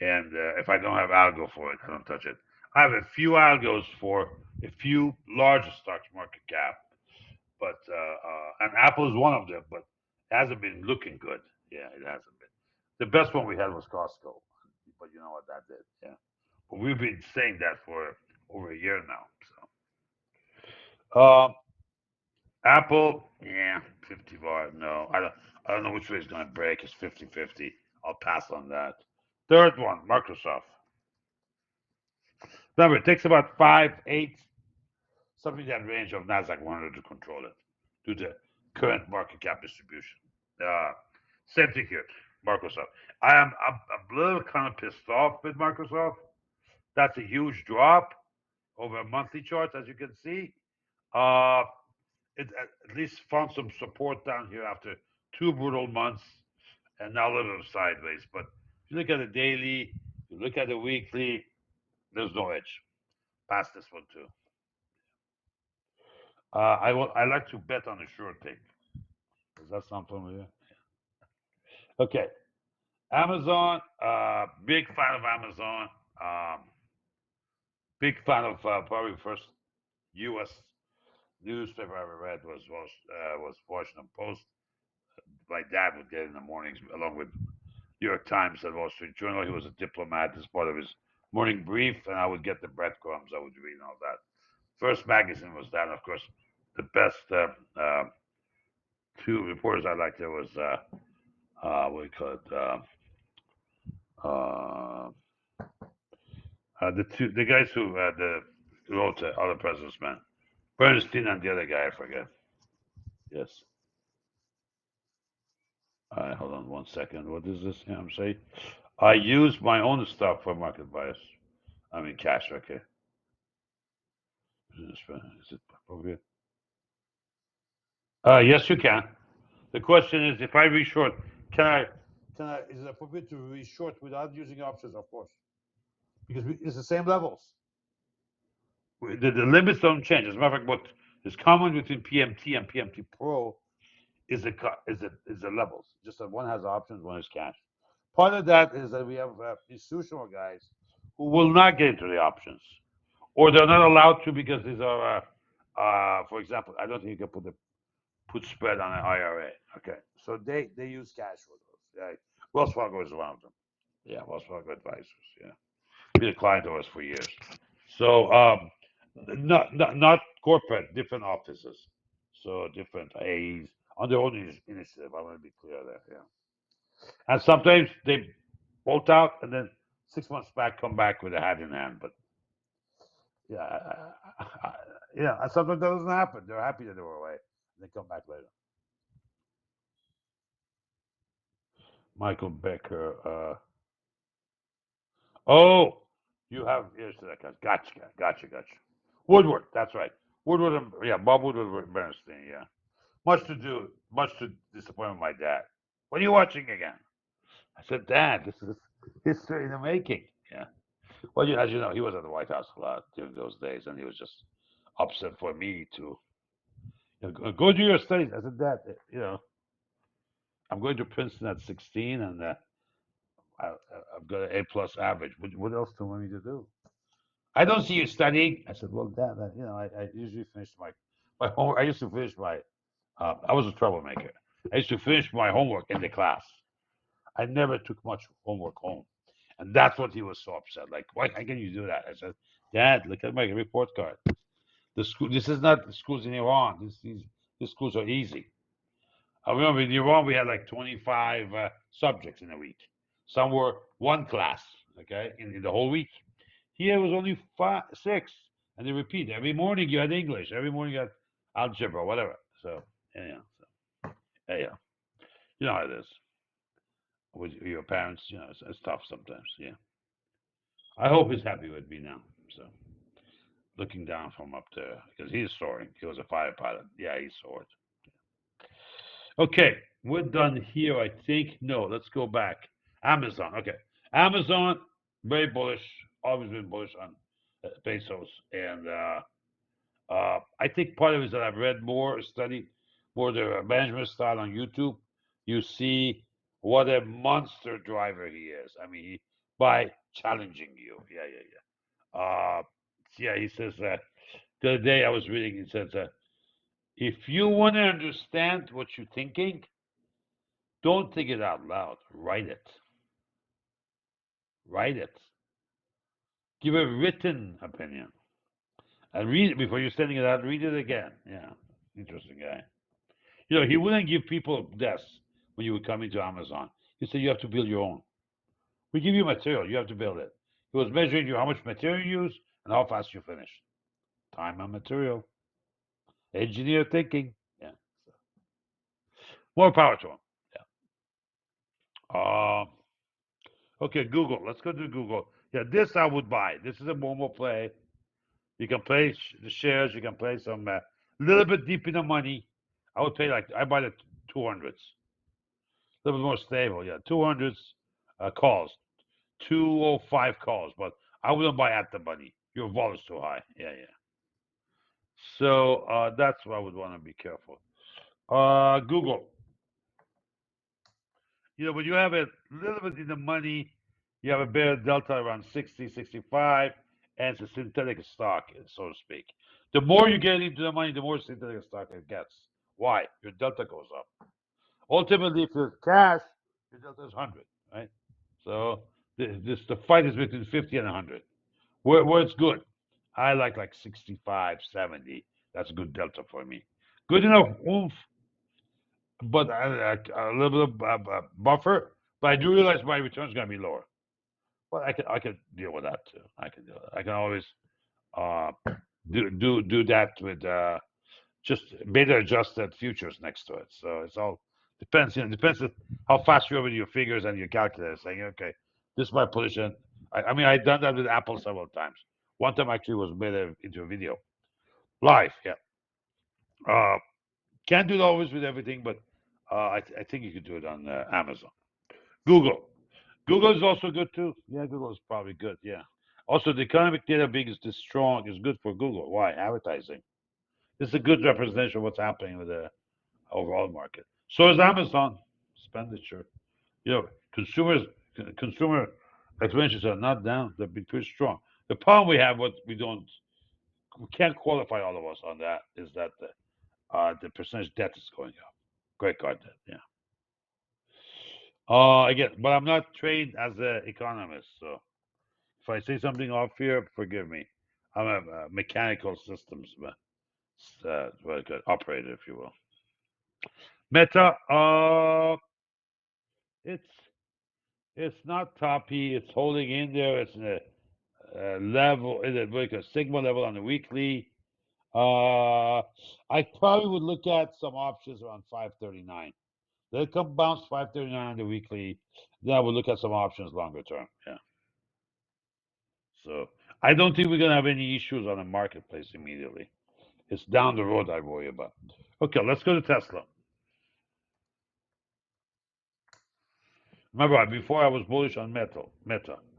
And if I don't have algo for it, I don't touch it. I have a few algos for a few larger stocks market cap, but and Apple is one of them, but it hasn't been looking good. Yeah, it hasn't been. The best one we had was Costco, but you know what that did. Yeah, but we've been saying that for over a year now. So Apple, yeah, 50 bar. No, I don't know which way it's going to break. It's 50-50. I'll pass on that. Third one, Microsoft. Remember, it takes about 5, 8, something in that range of Nasdaq 100 to control it due to current market cap distribution. Uh, Same thing here, Microsoft. I'm a little kind of pissed off with Microsoft. That's a huge drop over a monthly chart, as you can see. Uh, it at least found some support down here after 2 brutal months, and now a little bit of sideways. But if you look at the daily, you look at the weekly, there's no edge. Past this one too. I like to bet on a sure thing. Does that sound familiar? Okay. Amazon, big fan of Amazon. Um, Big fan of probably first U.S. newspaper I ever read was Washington Post. My dad would get in the mornings along with New York Times and Wall Street Journal. He was a diplomat as part of his morning brief, and I would get the breadcrumbs. I would read and all that. First magazine was that, and of course, the best two reporters I liked there was what do you call it? Uh, the guys who wrote Other President's Men, Bernstein and the other guy I forget. Yes. Hold on 1 second. What is this I'm saying? I use my own stuff for market bias. I mean cash. Okay. Is it appropriate? Yes, you can. The question is, if I reshort, can I? Can I? Is it appropriate to reshort without using options? Of course, because it's the same levels. The limits don't change. As a matter of fact, what is common between PMT and PMT Pro is the levels. Just that one has options, one is cash. Part of that is that we have institutional guys who will not get into the options, or they're not allowed to because these are, for example, I don't think you can put spread on an IRA. Okay, so they use cash for those. Right? Wells Fargo is one of them. Yeah, Wells Fargo Advisors. Yeah, been a client of ours for years. So not corporate, different offices. So different AEs on their own initiative. I want to be clear there. Yeah. And sometimes they bolt out and then 6 months back come back with a hat in hand. But yeah, yeah. And sometimes that doesn't happen. They're happy that they were away. And they come back later. Michael Becker. Oh, you have ears to that guy. Gotcha. Woodward. That's right. Woodward. Yeah, Bob Woodward Bernstein. Yeah. Much to disappoint my dad. What are you watching again? I said, Dad, this is history in the making. Yeah. Well, as you know, he was at the White House a lot during those days, and he was just upset for me to, Go do your studies. I said, Dad, I'm going to Princeton at 16, and I've got an A+ average. What else do you want me to do? I don't see you studying. I said, well, Dad, I usually finish my homework. I used to finish my. I was a troublemaker. I used to finish my homework in the class. I never took much homework home. And that's what he was so upset. Like, why can you do that? I said, Dad, look at my report card. The school. This is not the schools in Iran. These schools are easy. I remember in Iran we had like 25 subjects in a week. Some were one class, okay, in the whole week. Here it was only five, six, and they repeat every morning. You had English. Every morning you had algebra, whatever. So yeah, you know how it is with your parents. It's tough sometimes. Yeah. I hope he's happy with me now. So looking down from up there because he's soaring. He was a fighter pilot. Yeah, he soared. Okay, we're done here. I think. No, let's go back. Amazon. Okay, Amazon. Very bullish. Always been bullish on Bezos, and I think part of it is that I've read more, studied more the management style on YouTube. You see what a monster driver he is. I mean, by challenging you. Yeah. He says the other day I was reading. He says if you want to understand what you're thinking, don't think it out loud. Write it. Write it. Give a written opinion and read it before you're sending it out. Read it again. Yeah, interesting guy. He wouldn't give people this when you would come into Amazon. He said you have to build your own. We give you material. You have to build it. He was measuring you how much material you use and how fast you finish. Time and material. Engineer thinking. Yeah. More power to him. Yeah. Okay, Google. Let's go to Google. Yeah, this I would buy. This is a Momo play. You can play the shares. You can play some little bit deep in the money. I would pay I buy the 200s. A little bit more stable. Yeah, 200s calls. 205 calls, but I wouldn't buy at the money. Your vol is too high. Yeah. So that's why I would want to be careful. Google. When you have a little bit in the money, you have a better delta around 60, 65, and it's a synthetic stock, so to speak. The more you get into the money, the more synthetic stock it gets. Why? Your delta goes up. Ultimately, if it's cash, your delta is 100, right? So the fight is between 50 and 100. Where it's good. I like 65, 70. That's a good delta for me. Good enough oomph, but a little bit of buffer. But I do realize my return is going to be lower. But I can deal with that too. I can do it. I can always uh, do that with just beta adjusted futures next to it. So it's all depends. Depends on how fast you're with your figures and your calculator. Saying, okay, this is my position. I mean, I've done that with Apple several times. One time actually was made into a video live. Yeah. Uh, can't do it always with everything, but I think you could do it on Amazon. Google. Google is also good too. Yeah, Google is probably good. Yeah. Also, the economic data being is this strong is good for Google. Why? Advertising. This is a good representation of what's happening with the overall market. So is Amazon expenditure. Consumers, consumer expenditures are not down. They've been pretty strong. The problem we have, what we can't qualify all of us on that, is that the percentage debt is going up. Credit card debt, yeah. Again, but I'm not trained as an economist, so if I say something off here, forgive me. I'm a mechanical systems very good operator, if you will. Meta, it's it's not toppy. It's holding in there. It's in a level, it's like a sigma level on the weekly. I probably would look at some options around 539. Let it come bounce 539 on the weekly. Then I would look at some options longer term. Yeah. So I don't think we're gonna have any issues on the marketplace immediately. It's down the road I worry about. Okay, let's go to Tesla. Remember, before I was bullish on Meta.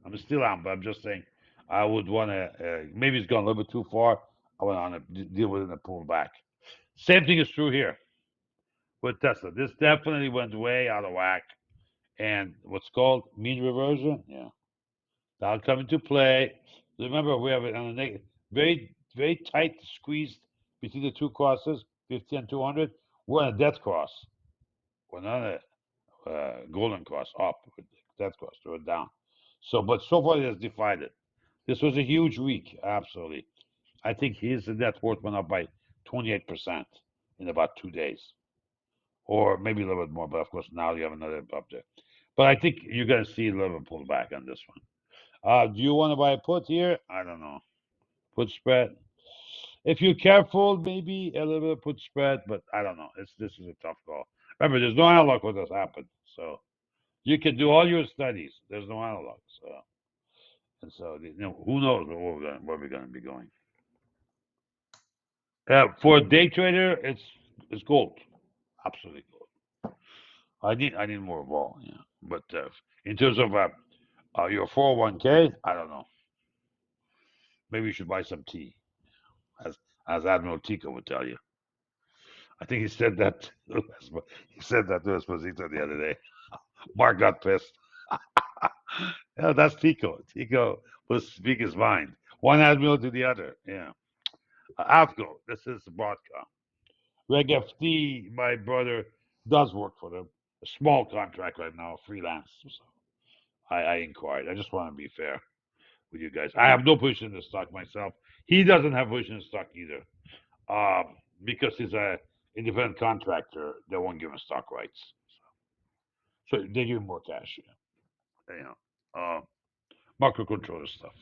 I'm still am, but I'm just saying I would want to. Maybe it's gone a little bit too far. I want to deal with it and pull back. Same thing is true here with Tesla. This definitely went way out of whack. And what's called mean reversion, yeah, that'll come into play. Remember, we have it on a very, very tight squeezed between the two crosses, 50 and 200. We're on a death cross. We're not a golden cross up with death cross. We're down. So, but so far it has defied it. This was a huge week, absolutely. I think his net worth went up by 28% in about 2 days, or maybe a little bit more. But of course, now you have another up there. But I think you're going to see a little bit pullback on this one. Do you want to buy a put here? I don't know. Put spread. If you're careful, maybe a little bit of put spread, but I don't know. This is a tough call. Remember, there's no analog what has happened, so you can do all your studies. There's no analog, so who knows where we're going to be going. For a day trader, it's gold, absolutely gold. I need more vol, yeah. But in terms of your 401k, I don't know. Maybe you should buy some tea, as Admiral Tico would tell you. I think he said that. He said that to Esposito the other day. Mark got pissed. Yeah, that's Tico. Tico will speak his mind. One admiral to the other. Yeah. AFCO. This is Broadcom. Reg FD, my brother, does work for them. A small contract right now, freelance. So I inquired. I just want to be fair with you guys. I have no position in the stock myself. He doesn't have position in the stock either. Because he's a independent contractor, they won't give him stock rights. So they give him more cash. Yeah. Microcontroller stuff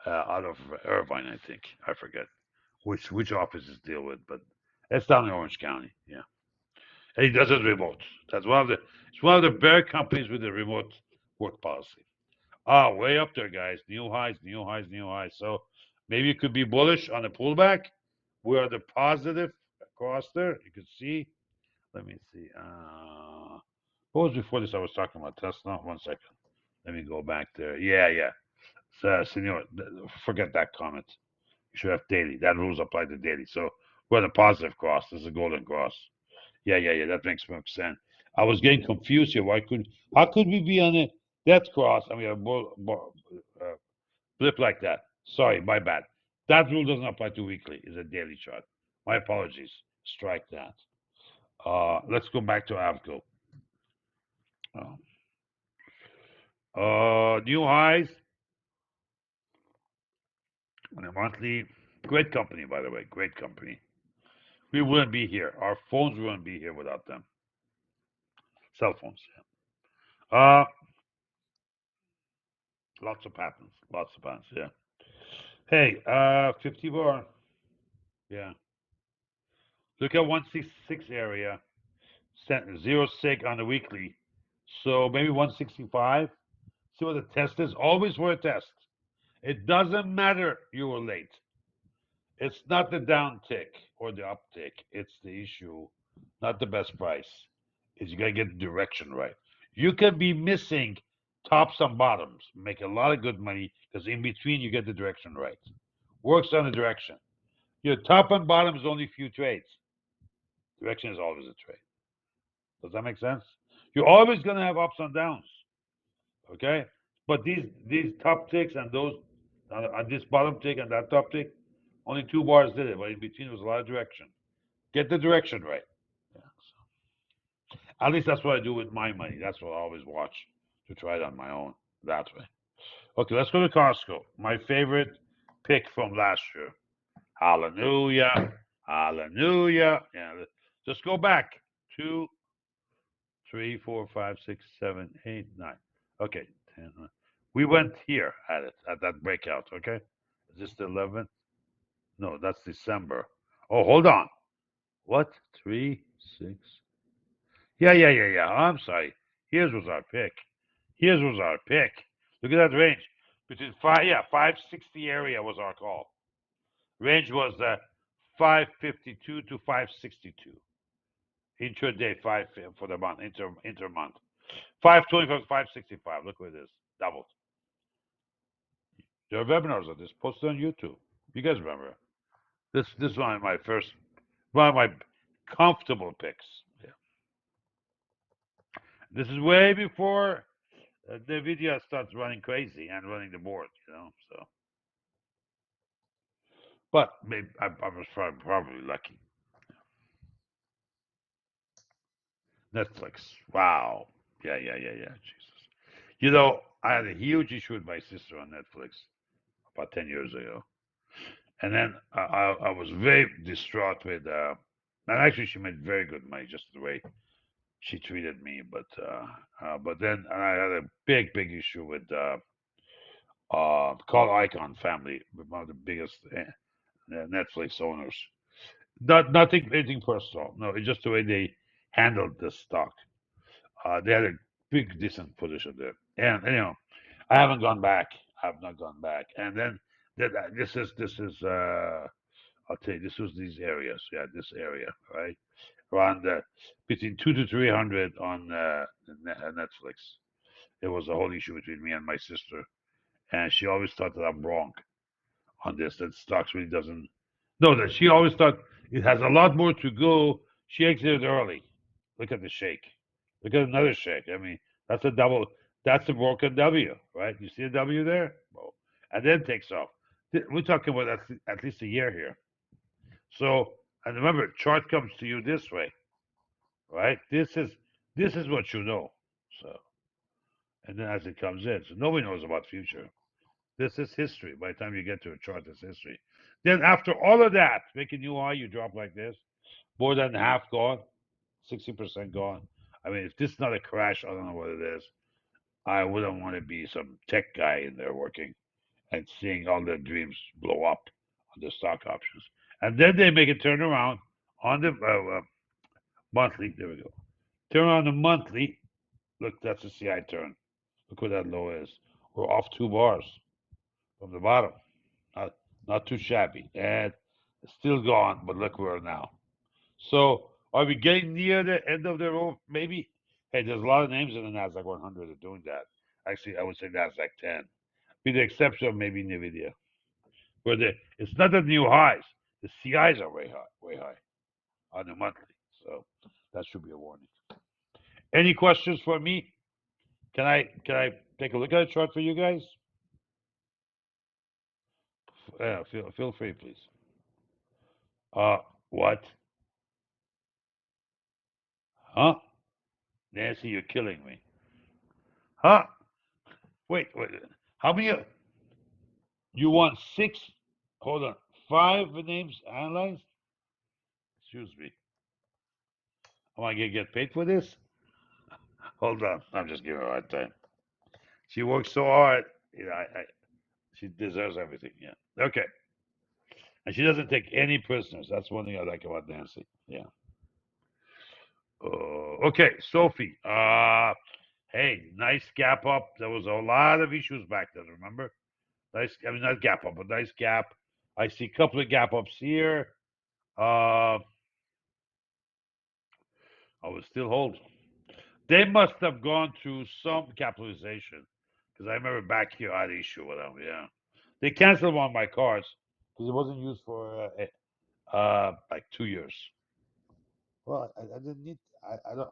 out of Irvine, I think. I forget which offices deal with, but it's down in Orange County. Yeah, and he does it remote. That's it's one of the better companies with the remote work policy. Way up there, guys. New highs, new highs, new highs. So maybe you could be bullish on the pullback. We are the positive across there. You can see. Let me see. What was before this? I was talking about Tesla. 1 second. Let me go back there. Yeah. So, senor, forget that comment. You should have daily. That rules apply to daily. So we're the positive cross. This is a golden cross. Yeah. That makes more sense. I was getting confused here. How could we be on a death cross and we have blip like that? Sorry, my bad. That rule doesn't apply to weekly. It's a daily chart. My apologies. Strike that. Let's go back to Avco. New highs on a monthly. Great company, by the way. Great company. We wouldn't be here. Our phones wouldn't be here without them. Cell phones. Yeah. Lots of patents. Lots of patents. Yeah. Hey, 50 bar. Yeah. Look at 166 area. Zero sig on the weekly. So maybe 165. See what the test is. Always for a test. It doesn't matter you were late. It's not the down tick or the uptick. It's the issue, not the best price. Is you gotta get the direction right. You can be missing tops and bottoms, make a lot of good money because in between you get the direction right. Works on the direction. Your top and bottom is only few trades. Direction is always a trade. Does that make sense? You're always gonna have ups and downs. Okay, but these top ticks and those on this bottom tick and that top tick, only 2 bars did it, but in between was a lot of direction. Get the direction right. Yeah, so. At least that's what I do with my money. That's what I always watch to try it on my own that way. Okay, let's go to Costco. My favorite pick from last year. Hallelujah. Hallelujah. Yeah, just go back. 2, 3, 4, 5, 6, 7, 8, 9. Okay, 10. We went here at it, at that breakout, okay? Is this the 11th? No, that's December. Oh, hold on. What? 3, 6. Yeah. I'm sorry. Here's was our pick. Here's was our pick. Look at that range. Between 560 area was our call. Range was 552 to 562. Intraday 5 for the month, inter month. 525 to 565. Look what it is. Doubled. There are webinars of this posted on YouTube. You guys remember? This is one of my first One of my comfortable picks. Yeah. This is way before the video starts running crazy and running the board, So, but maybe I was probably lucky. Netflix. Wow. Yeah. Jesus. I had a huge issue with my sister on Netflix about 10 years ago. And then I was very distraught with, and actually she made very good money just the way she treated me. But then and I had a big issue with Carl Icahn family, one of the biggest Netflix owners. Nothing anything personal. No, it's just the way they handled the stock. They had a big decent position there, and I haven't gone back. I have not gone back. And then this is I'll tell you, this was these areas. Yeah, this area, right? Around between 2 to 300 on Netflix. It was a whole issue between me and my sister, and she always thought that I'm wrong on this. That stocks really doesn't. No, that she always thought it has a lot more to go. She exited early. Look at the shake. Look at another shake. I mean, that's a double. That's a broken W, right? You see a W there? Well, and then takes off. We're talking about at least a year here. So, and remember, chart comes to you this way, right? This is what you know. So, and then as it comes in, so nobody knows about future. This is history. By the time you get to a chart, it's history. Then after all of that, making new high, you drop like this, more than half gone, 60% gone. I mean, if this is not a crash, I don't know what it is. I wouldn't want to be some tech guy in there working and seeing all their dreams blow up on the stock options. And then they make a turnaround on the monthly. There we go. Turn on the monthly. Look, that's the CI turn. Look where that low is. We're off 2 bars from the bottom. Not, not too shabby. And it's still gone, but look where we're now. So are we getting near the end of the road? Maybe. Hey, there's a lot of names in the Nasdaq 100 that are doing that. Actually, I would say Nasdaq 10, with the exception of maybe Nvidia, where it's not the new highs. The CIs are way high on the monthly. So that should be a warning. Any questions for me? Can I take a look at a chart for you guys? Feel free, please. What? Huh? Nancy, you're killing me. Huh? Wait. How many? You want six? Hold on. Five names analyzed? Excuse me. Am I gonna get paid for this? Hold on. I'm just giving her a hard time. She works so hard. She deserves everything. Yeah. Okay. And she doesn't take any prisoners. That's one thing I like about Nancy. Yeah. Okay, Sophie. Hey, nice gap up. There was a lot of issues back then. Remember? Nice. I mean, not gap up, but nice gap. I see a couple of gap ups here. I was still holding. They must have gone through some capitalization because I remember back here I had an issue with them. Yeah, they canceled one of my cards because it wasn't used for like 2 years. Well, I didn't need. I don't.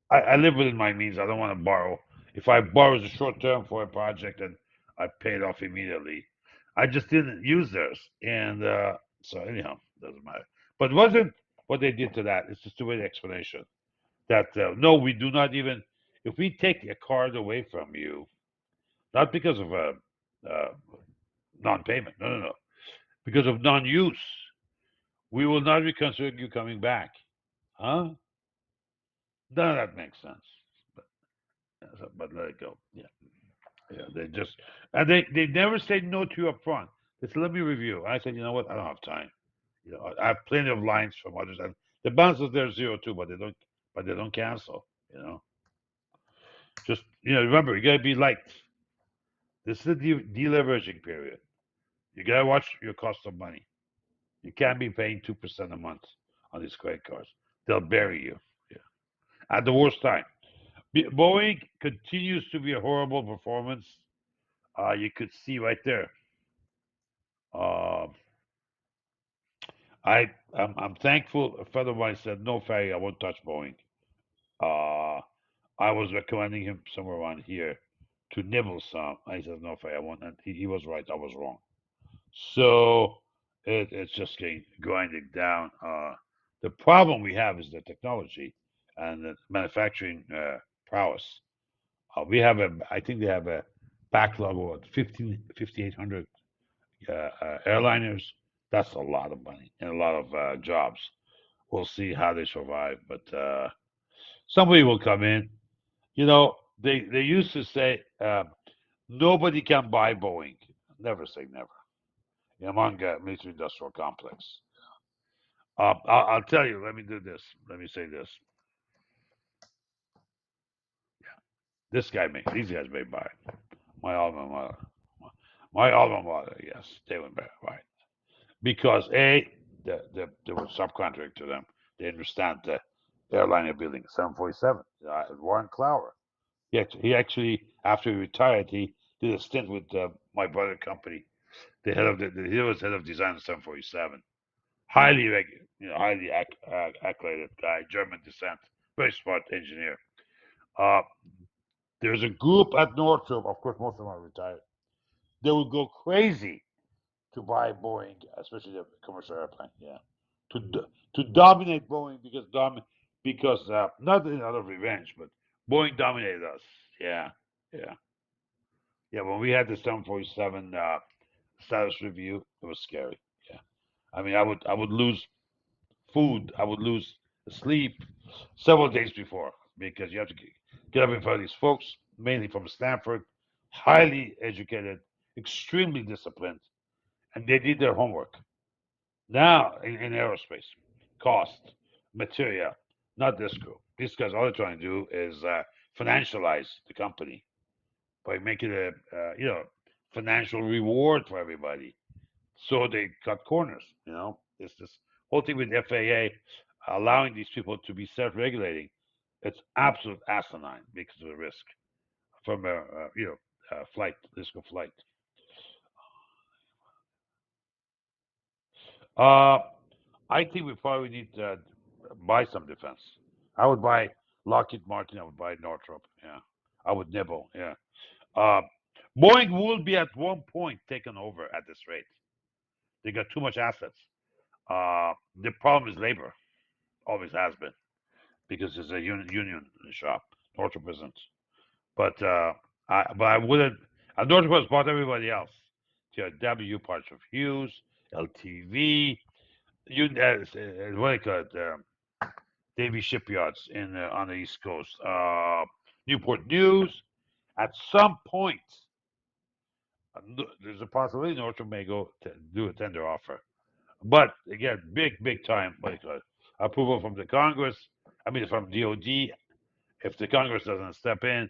I live within my means. I don't want to borrow. If I borrow a short term for a project and I pay it off immediately, I just didn't use theirs, and so anyhow, doesn't matter. But it wasn't what they did to that. It's just a way the explanation that no, we do not even. If we take a card away from you, not because of uh, non-payment, no, because of non-use, we will not be considering you coming back. Huh? None of that makes sense. But, but let it go. Yeah. They just and they never say no to you up front. They said, let me review. I said, you know what? I don't have time. I have plenty of lines from others, and the bounces there 0 2, but they don't cancel. Just remember, you gotta be liked. This is a deleveraging period. You gotta watch your cost of money. You can't be paying 2% a month on these credit cards. They'll bury you. Yeah. At the worst time. Boeing continues to be a horrible performance. You could see right there. Uh, I'm thankful. A friend of mine said, "No, Ferry, I won't touch Boeing." Uh, I was recommending him somewhere around here to nibble some. I said, "No, Ferry, I won't." And he was right. I was wrong. So it's just getting grinding down. The problem we have is the technology and the manufacturing prowess. We have I think they have a backlog of what, 5,800 airliners. That's a lot of money and a lot of jobs. We'll see how they survive, but somebody will come in. You know, they used to say nobody can buy Boeing. Never say never among military industrial complex. I'll tell you. Let me do this. Let me say this. This guy made. These guys may buy it. My alma mater. My alma mater. Yes, they went back. Right. Because they were subcontract to them. They understand the airliner building 747. Warren Clower. He actually after he retired, he did a stint with my brother company. The head of he was head of design of 747. Highly highly acclaimed guy, German descent, very smart engineer. Uh, there's a group at Northrop. Of course, most of them are retired. They would go crazy to buy Boeing, especially the commercial airplane. Yeah, to dominate Boeing because not out of revenge, but Boeing dominated us. Yeah, yeah, yeah. When we had the 747 status review, it was scary. Yeah, I mean, I would lose food. I would lose sleep several days before because you have to get up in front of these folks, mainly from Stanford, highly educated, extremely disciplined, and they did their homework. Now in aerospace, cost, material, not this group. These guys, all they're trying to do is financialize the company by making a financial reward for everybody. So they cut corners. It's this whole thing with FAA allowing these people to be self-regulating. It's absolute asinine because of the risk from a flight risk of flight. Uh, I think we probably need to buy some defense. I would buy Lockheed Martin. I would buy Northrop. Yeah, I would nibble. Yeah. Uh, Boeing will be at one point taken over at this rate. They got too much assets. The problem is labor. Always has been because it's a union shop. Northrop isn't. But I wouldn't. Northrop has bought everybody else. TRW, parts of Hughes, LTV, what do you call it? Davy shipyards in on the East Coast. Newport News. At some point, there's a possibility Northrop may go to do a tender offer. But again, big time. What do you call it? Approval from the Congress. I mean, from DOD. If the Congress doesn't step in,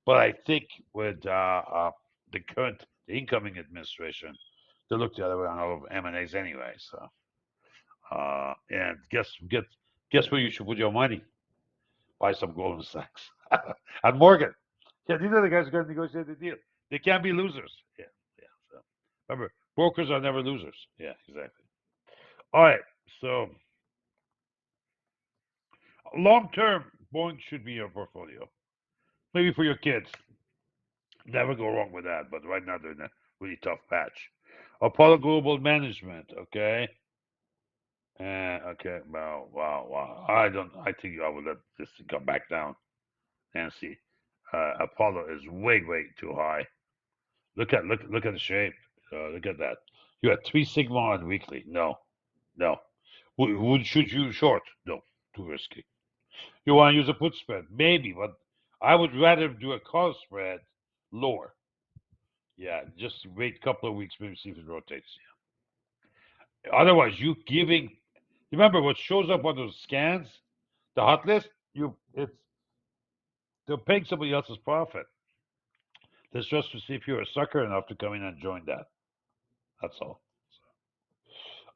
but I think with the incoming administration, they look the other way on all of M&As anyway. So, and guess where you should put your money? Buy some Goldman Sachs and Morgan. Yeah, these are the guys who are going to negotiate the deal. They can't be losers. Yeah, yeah. So remember, brokers are never losers. Yeah, exactly. All right. So long term, Boeing should be your portfolio. Maybe for your kids. Never go wrong with that. But right now they're in a really tough patch. Apollo Global Management. Okay. Okay. Wow. Wow. Wow. I don't. I think I would let this come back down. Nancy. Apollo is way too high. Look at the shape. Look at that. You had 3 sigma on weekly. No. No. Would shoot you short? No. Too risky. You want to use a put spread? Maybe, but I would rather do a call spread lower. Yeah, just wait a couple of weeks, maybe see if it rotates. Otherwise, you giving. Remember what shows up on those scans, the hot list. It's they're paying somebody else's profit. That's just to see if you're a sucker enough to come in and join that. That's all.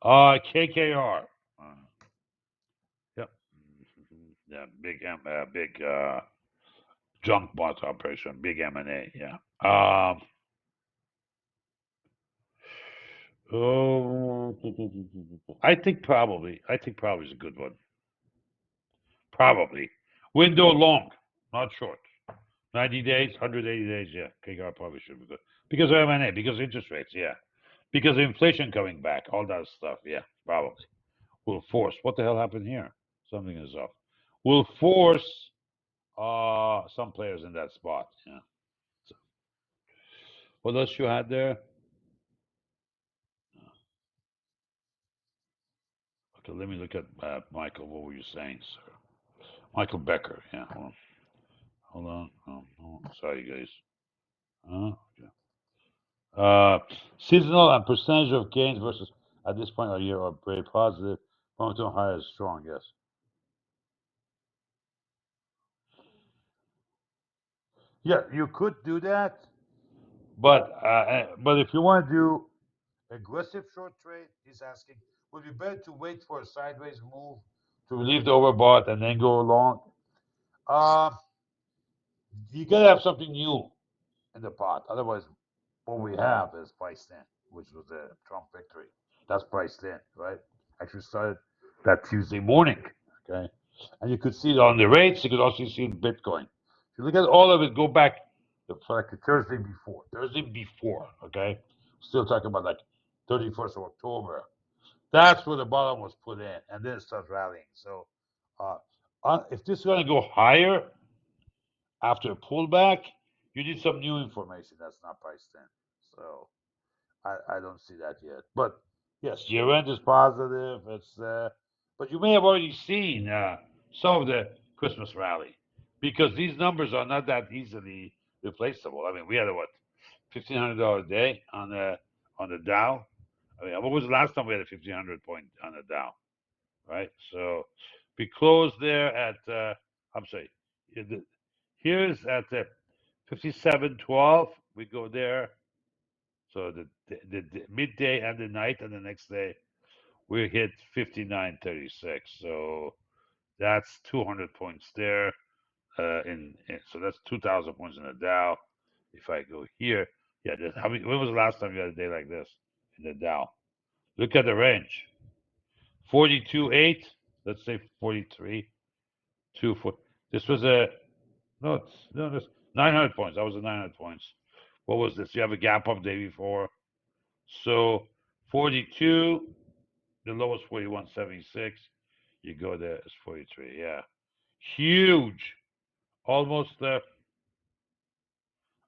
KKR. Yep. Yeah, big junk bond operation, big M&A. Yeah. Oh, I think probably. I think probably is a good one. Probably. Window long, not short. 90 days, 180 days, yeah. KGR probably should be good. Because of M&A, because of interest rates, yeah. Because of inflation coming back, all that stuff, yeah, probably. Will force. What the hell happened here? Something is up. Will force some players in that spot, yeah. So, what else you had there? Okay, let me look at Michael. What were you saying, sir? Michael Becker, yeah. Hold on. Sorry, guys. Okay. Seasonal and percentage of gains versus at this point of the year are very positive. Momentum high is strong, yes. Yeah, you could do that, but if you want to do aggressive short trade, he's asking, would it be better to wait for a sideways move to relieve the overbought and then go long? Uh, you gotta have something new in the pot. Otherwise, what we have is priced in, which was the Trump victory. That's priced in, right? Actually started that Tuesday morning. Okay. And you could see it on the rates. You could also see it in Bitcoin. If you look at all of it, go back to like the Thursday before. Thursday before, okay? Still talking about like 31st of October. That's where the bottom was put in, and then it starts rallying. So, uh, if this is going to go higher after a pullback, you need some new information that's not priced in. So, I don't see that yet. But yes, year end is positive. But you may have already seen some of the Christmas rally because these numbers are not that easily replaceable. I mean, we had a what $1,500 a day on the Dow. I mean, what was the last time we had a 1,500 point on the Dow? Right. So we closed there at I'm sorry. Here's at 57.12. We go there so the midday and the night and the next day we hit 59.36. So that's 200 points there. So that's 2,000 points in the Dow. If I go here, yeah. When was the last time you had a day like this in the Dow? Look at the range. 42.8. Let's say 43. 2 4. This was a no. No. This 900 points. That was a 900 points. What was this? You have a gap up day before. So 42, the lowest 41.76. You go there, it's 43. Yeah. Huge. Almost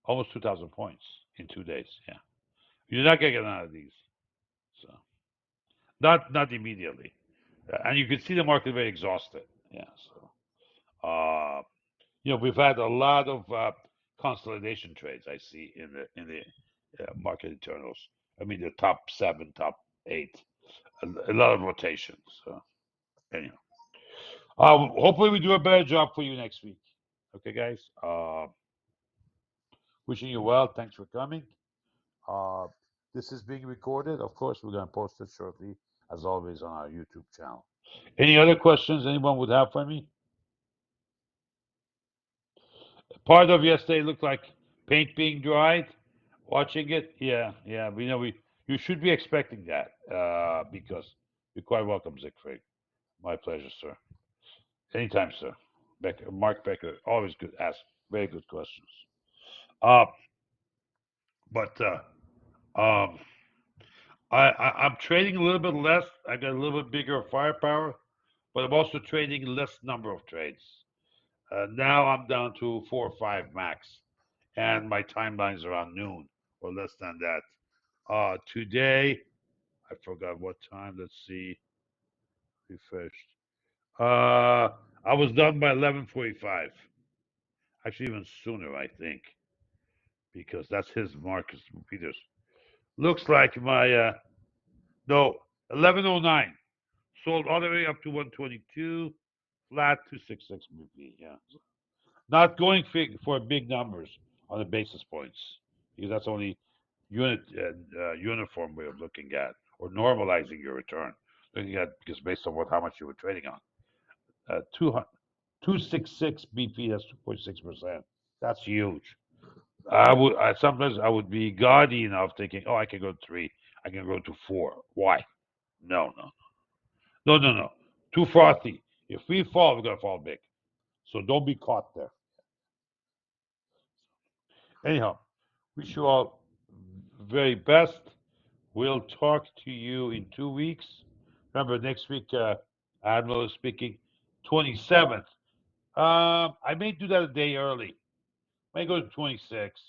almost 2,000 points in 2 days. Yeah. You're not gonna get none of these. So not immediately. And you can see the market very exhausted. Yeah. So we've had a lot of consolidation trades I see in the market internals. I mean the top seven, top eight. A lot of rotations. So anyhow. Hopefully we do a better job for you next week. Okay, guys. Wishing you well. Thanks for coming. Uh, this is being recorded. Of course, we're going to post it shortly, as always, on our YouTube channel. Any other questions anyone would have for me? Part of yesterday looked like paint being dried. Watching it, yeah. You should be expecting that because you're quite welcome, Siegfried. My pleasure, sir. Anytime, sir. Becker, Mark Becker, always good. Ask very good questions. Uh, but um, I'm trading a little bit less. I got a little bit bigger firepower, but I'm also trading less number of trades. Now I'm down to 4 or 5 max, and my timeline's around noon or less than that. Today, I forgot what time. Let's see. Refreshed. I was done by 11:45. Actually, even sooner, I think, because that's his Marcus Peters. Looks like my no 11:09. Sold all the way up to 122, flat 266 BP. Yeah, not going for big numbers on the basis points because that's only uniform way of looking at or normalizing your return. Looking at because based on how much you were trading on, 266 BP. That's 2.6%. That's huge. Sometimes I would be gaudy enough thinking, oh, I can go 3. I can grow to 4. Why? No, no, no, no, no. Too frothy. If we fall, we're gonna fall big. So don't be caught there. Anyhow, wish you all very best. We'll talk to you in 2 weeks. Remember, next week, Admiral is speaking, 27th. I may do that a day early. May go to 26.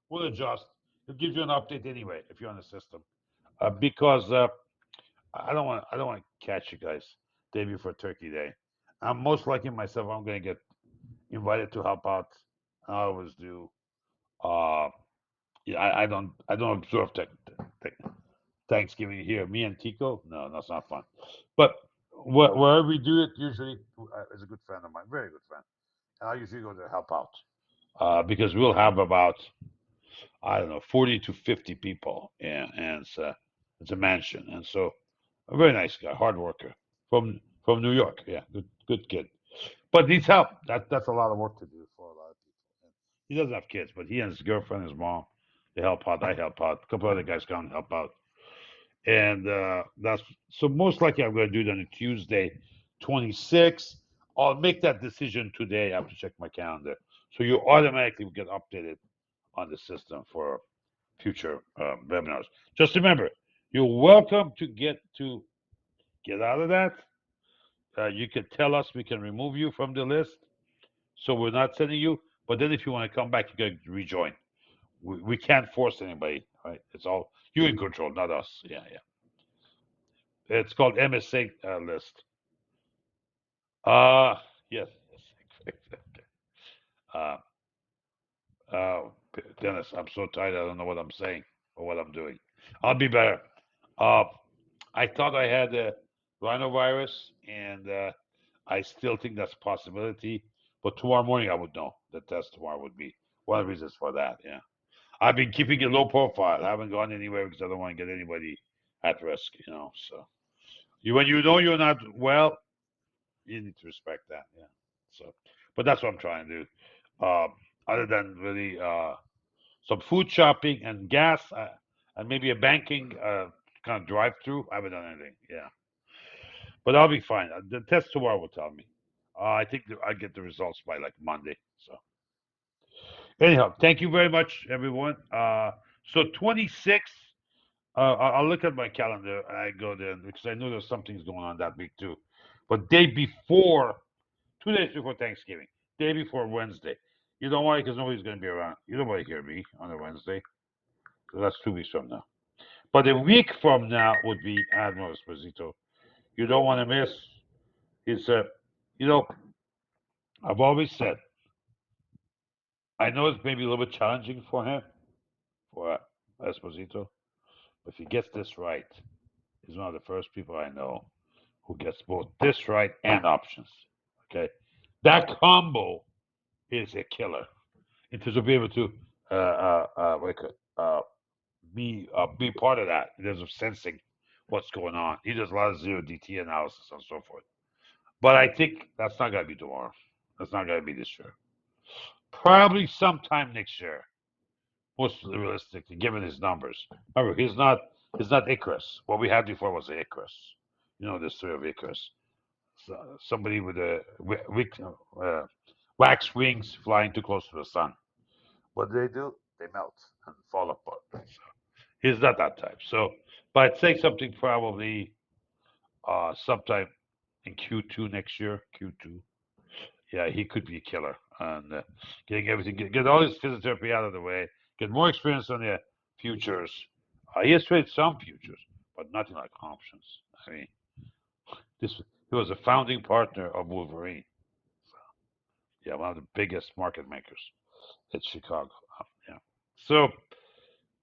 We'll adjust. It'll give you an update anyway if you're on the system. Because I don't want to catch you guys day before Turkey Day. I'm most likely myself. I'm going to get invited to help out. I always do. Uh, yeah, I don't observe Thanksgiving here. Me and Tico, no, that's not fun. But wherever we do it, usually is a good friend of mine, very good friend, and I usually go to help out because we'll have about I don't know 40 to 50 people, and it's a mansion, and so a very nice guy, hard worker from New York. Yeah, good kid, but needs help. That's a lot of work to do for a lot of people. And he doesn't have kids, but he and his girlfriend, his mom, they help out. I help out. A couple other guys come and help out. And that's so most likely I'm going to do it on a Tuesday, 26. I'll make that decision today. I have to check my calendar. So you automatically will get updated on the system for future webinars. Just remember, you're welcome to get out of that. You can tell us, we can remove you from the list. So we're not sending you. But then if you want to come back, you can rejoin. We can't force anybody, right? It's all you in control, not us. Yeah, yeah. It's called MSA list. Uh, yes. uh, uh, Dennis, I'm so tired. I don't know what I'm saying or what I'm doing. I'll be better. Uh, I thought I had the rhinovirus, and I still think that's a possibility. But tomorrow morning, I would know. The test tomorrow would be one of the reasons for that. Yeah. I've been keeping it low profile. I haven't gone anywhere because I don't want to get anybody at risk, So when you know you're not well, you need to respect that. Yeah. So, but that's what I'm trying to do. Other than really some food shopping and gas and maybe a banking kind of drive through, I haven't done anything. Yeah. But I'll be fine. The test tomorrow will tell me. I think I get the results by like Monday. So anyhow, thank you very much, everyone. So 26. I'll look at my calendar and I go there because I know there's something's going on that week too. But day before, 2 days before Thanksgiving, day before Wednesday. You don't worry because nobody's going to be around. You don't want to hear me on a Wednesday because that's 2 weeks from now. But a week from now would be Admiral Esposito. You don't want to miss. It's you know, I've always said, I know it's maybe a little bit challenging for him, for Esposito, but if he gets this right, he's one of the first people I know who gets both this right and options. Okay, that combo is a killer. In terms of being able to be part of that, in terms of sensing what's going on. He does a lot of zero DT analysis and so forth. But I think that's not going to be tomorrow. That's not going to be this year. Probably sometime next year. Most realistically, given his numbers. Remember, he's not Icarus. What we had before was Icarus. You know the story of Icarus. So, somebody with a wax wings flying too close to the sun. What do? They melt and fall apart. So he's not that type. So, but I'd say something probably sometime in Q2 next year. Q2. Yeah, he could be a killer. And getting everything, get all his physiotherapy out of the way, get more experience on the futures. He has traded some futures, but nothing like options. I mean, he was a founding partner of Wolverine. So, yeah, one of the biggest market makers in Chicago. Yeah. So,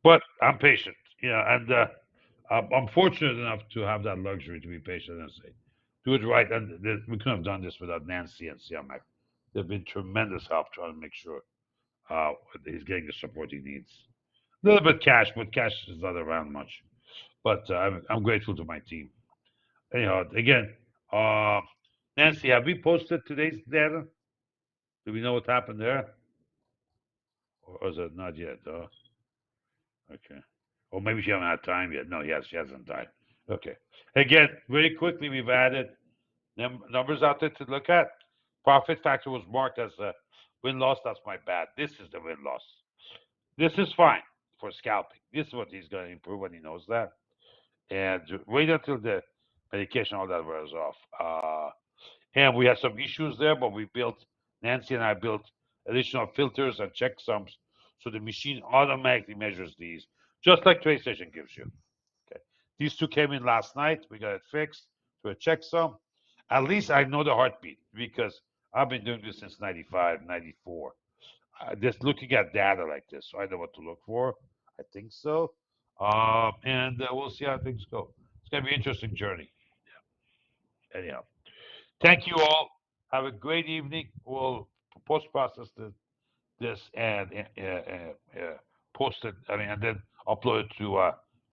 but I'm patient. Yeah, and I'm fortunate enough to have that luxury to be patient and say, do it right. And we couldn't have done this without Nancy and CMAC. They've been tremendous help trying to make sure he's getting the support he needs. A little bit cash, but cash is not around much. But I'm grateful to my team. Anyhow, again, uh, Nancy, have we posted today's data? Do we know what happened there? Or is it not yet? Okay. Or maybe she hasn't had time yet. No, yes, she hasn't died. Okay. Again, very quickly, we've added numbers out there to look at. Profit factor was marked as a win loss. That's my bad. This is the win loss. This is fine for scalping. This is what he's going to improve when he knows that. And wait until the medication, all that wears off. And we had some issues there, but we built, Nancy and I built additional filters and checksums so the machine automatically measures these, just like TraceStation gives you. Okay. These two came in last night. We got it fixed to a checksum. At least I know the heartbeat because I've been doing this since 95, 94. Just looking at data like this, so I know what to look for. I think so. And we'll see how things go. It's going to be an interesting journey. Yeah. Anyhow, thank you all. Have a great evening. We'll post process this and post it. I mean, and then upload it to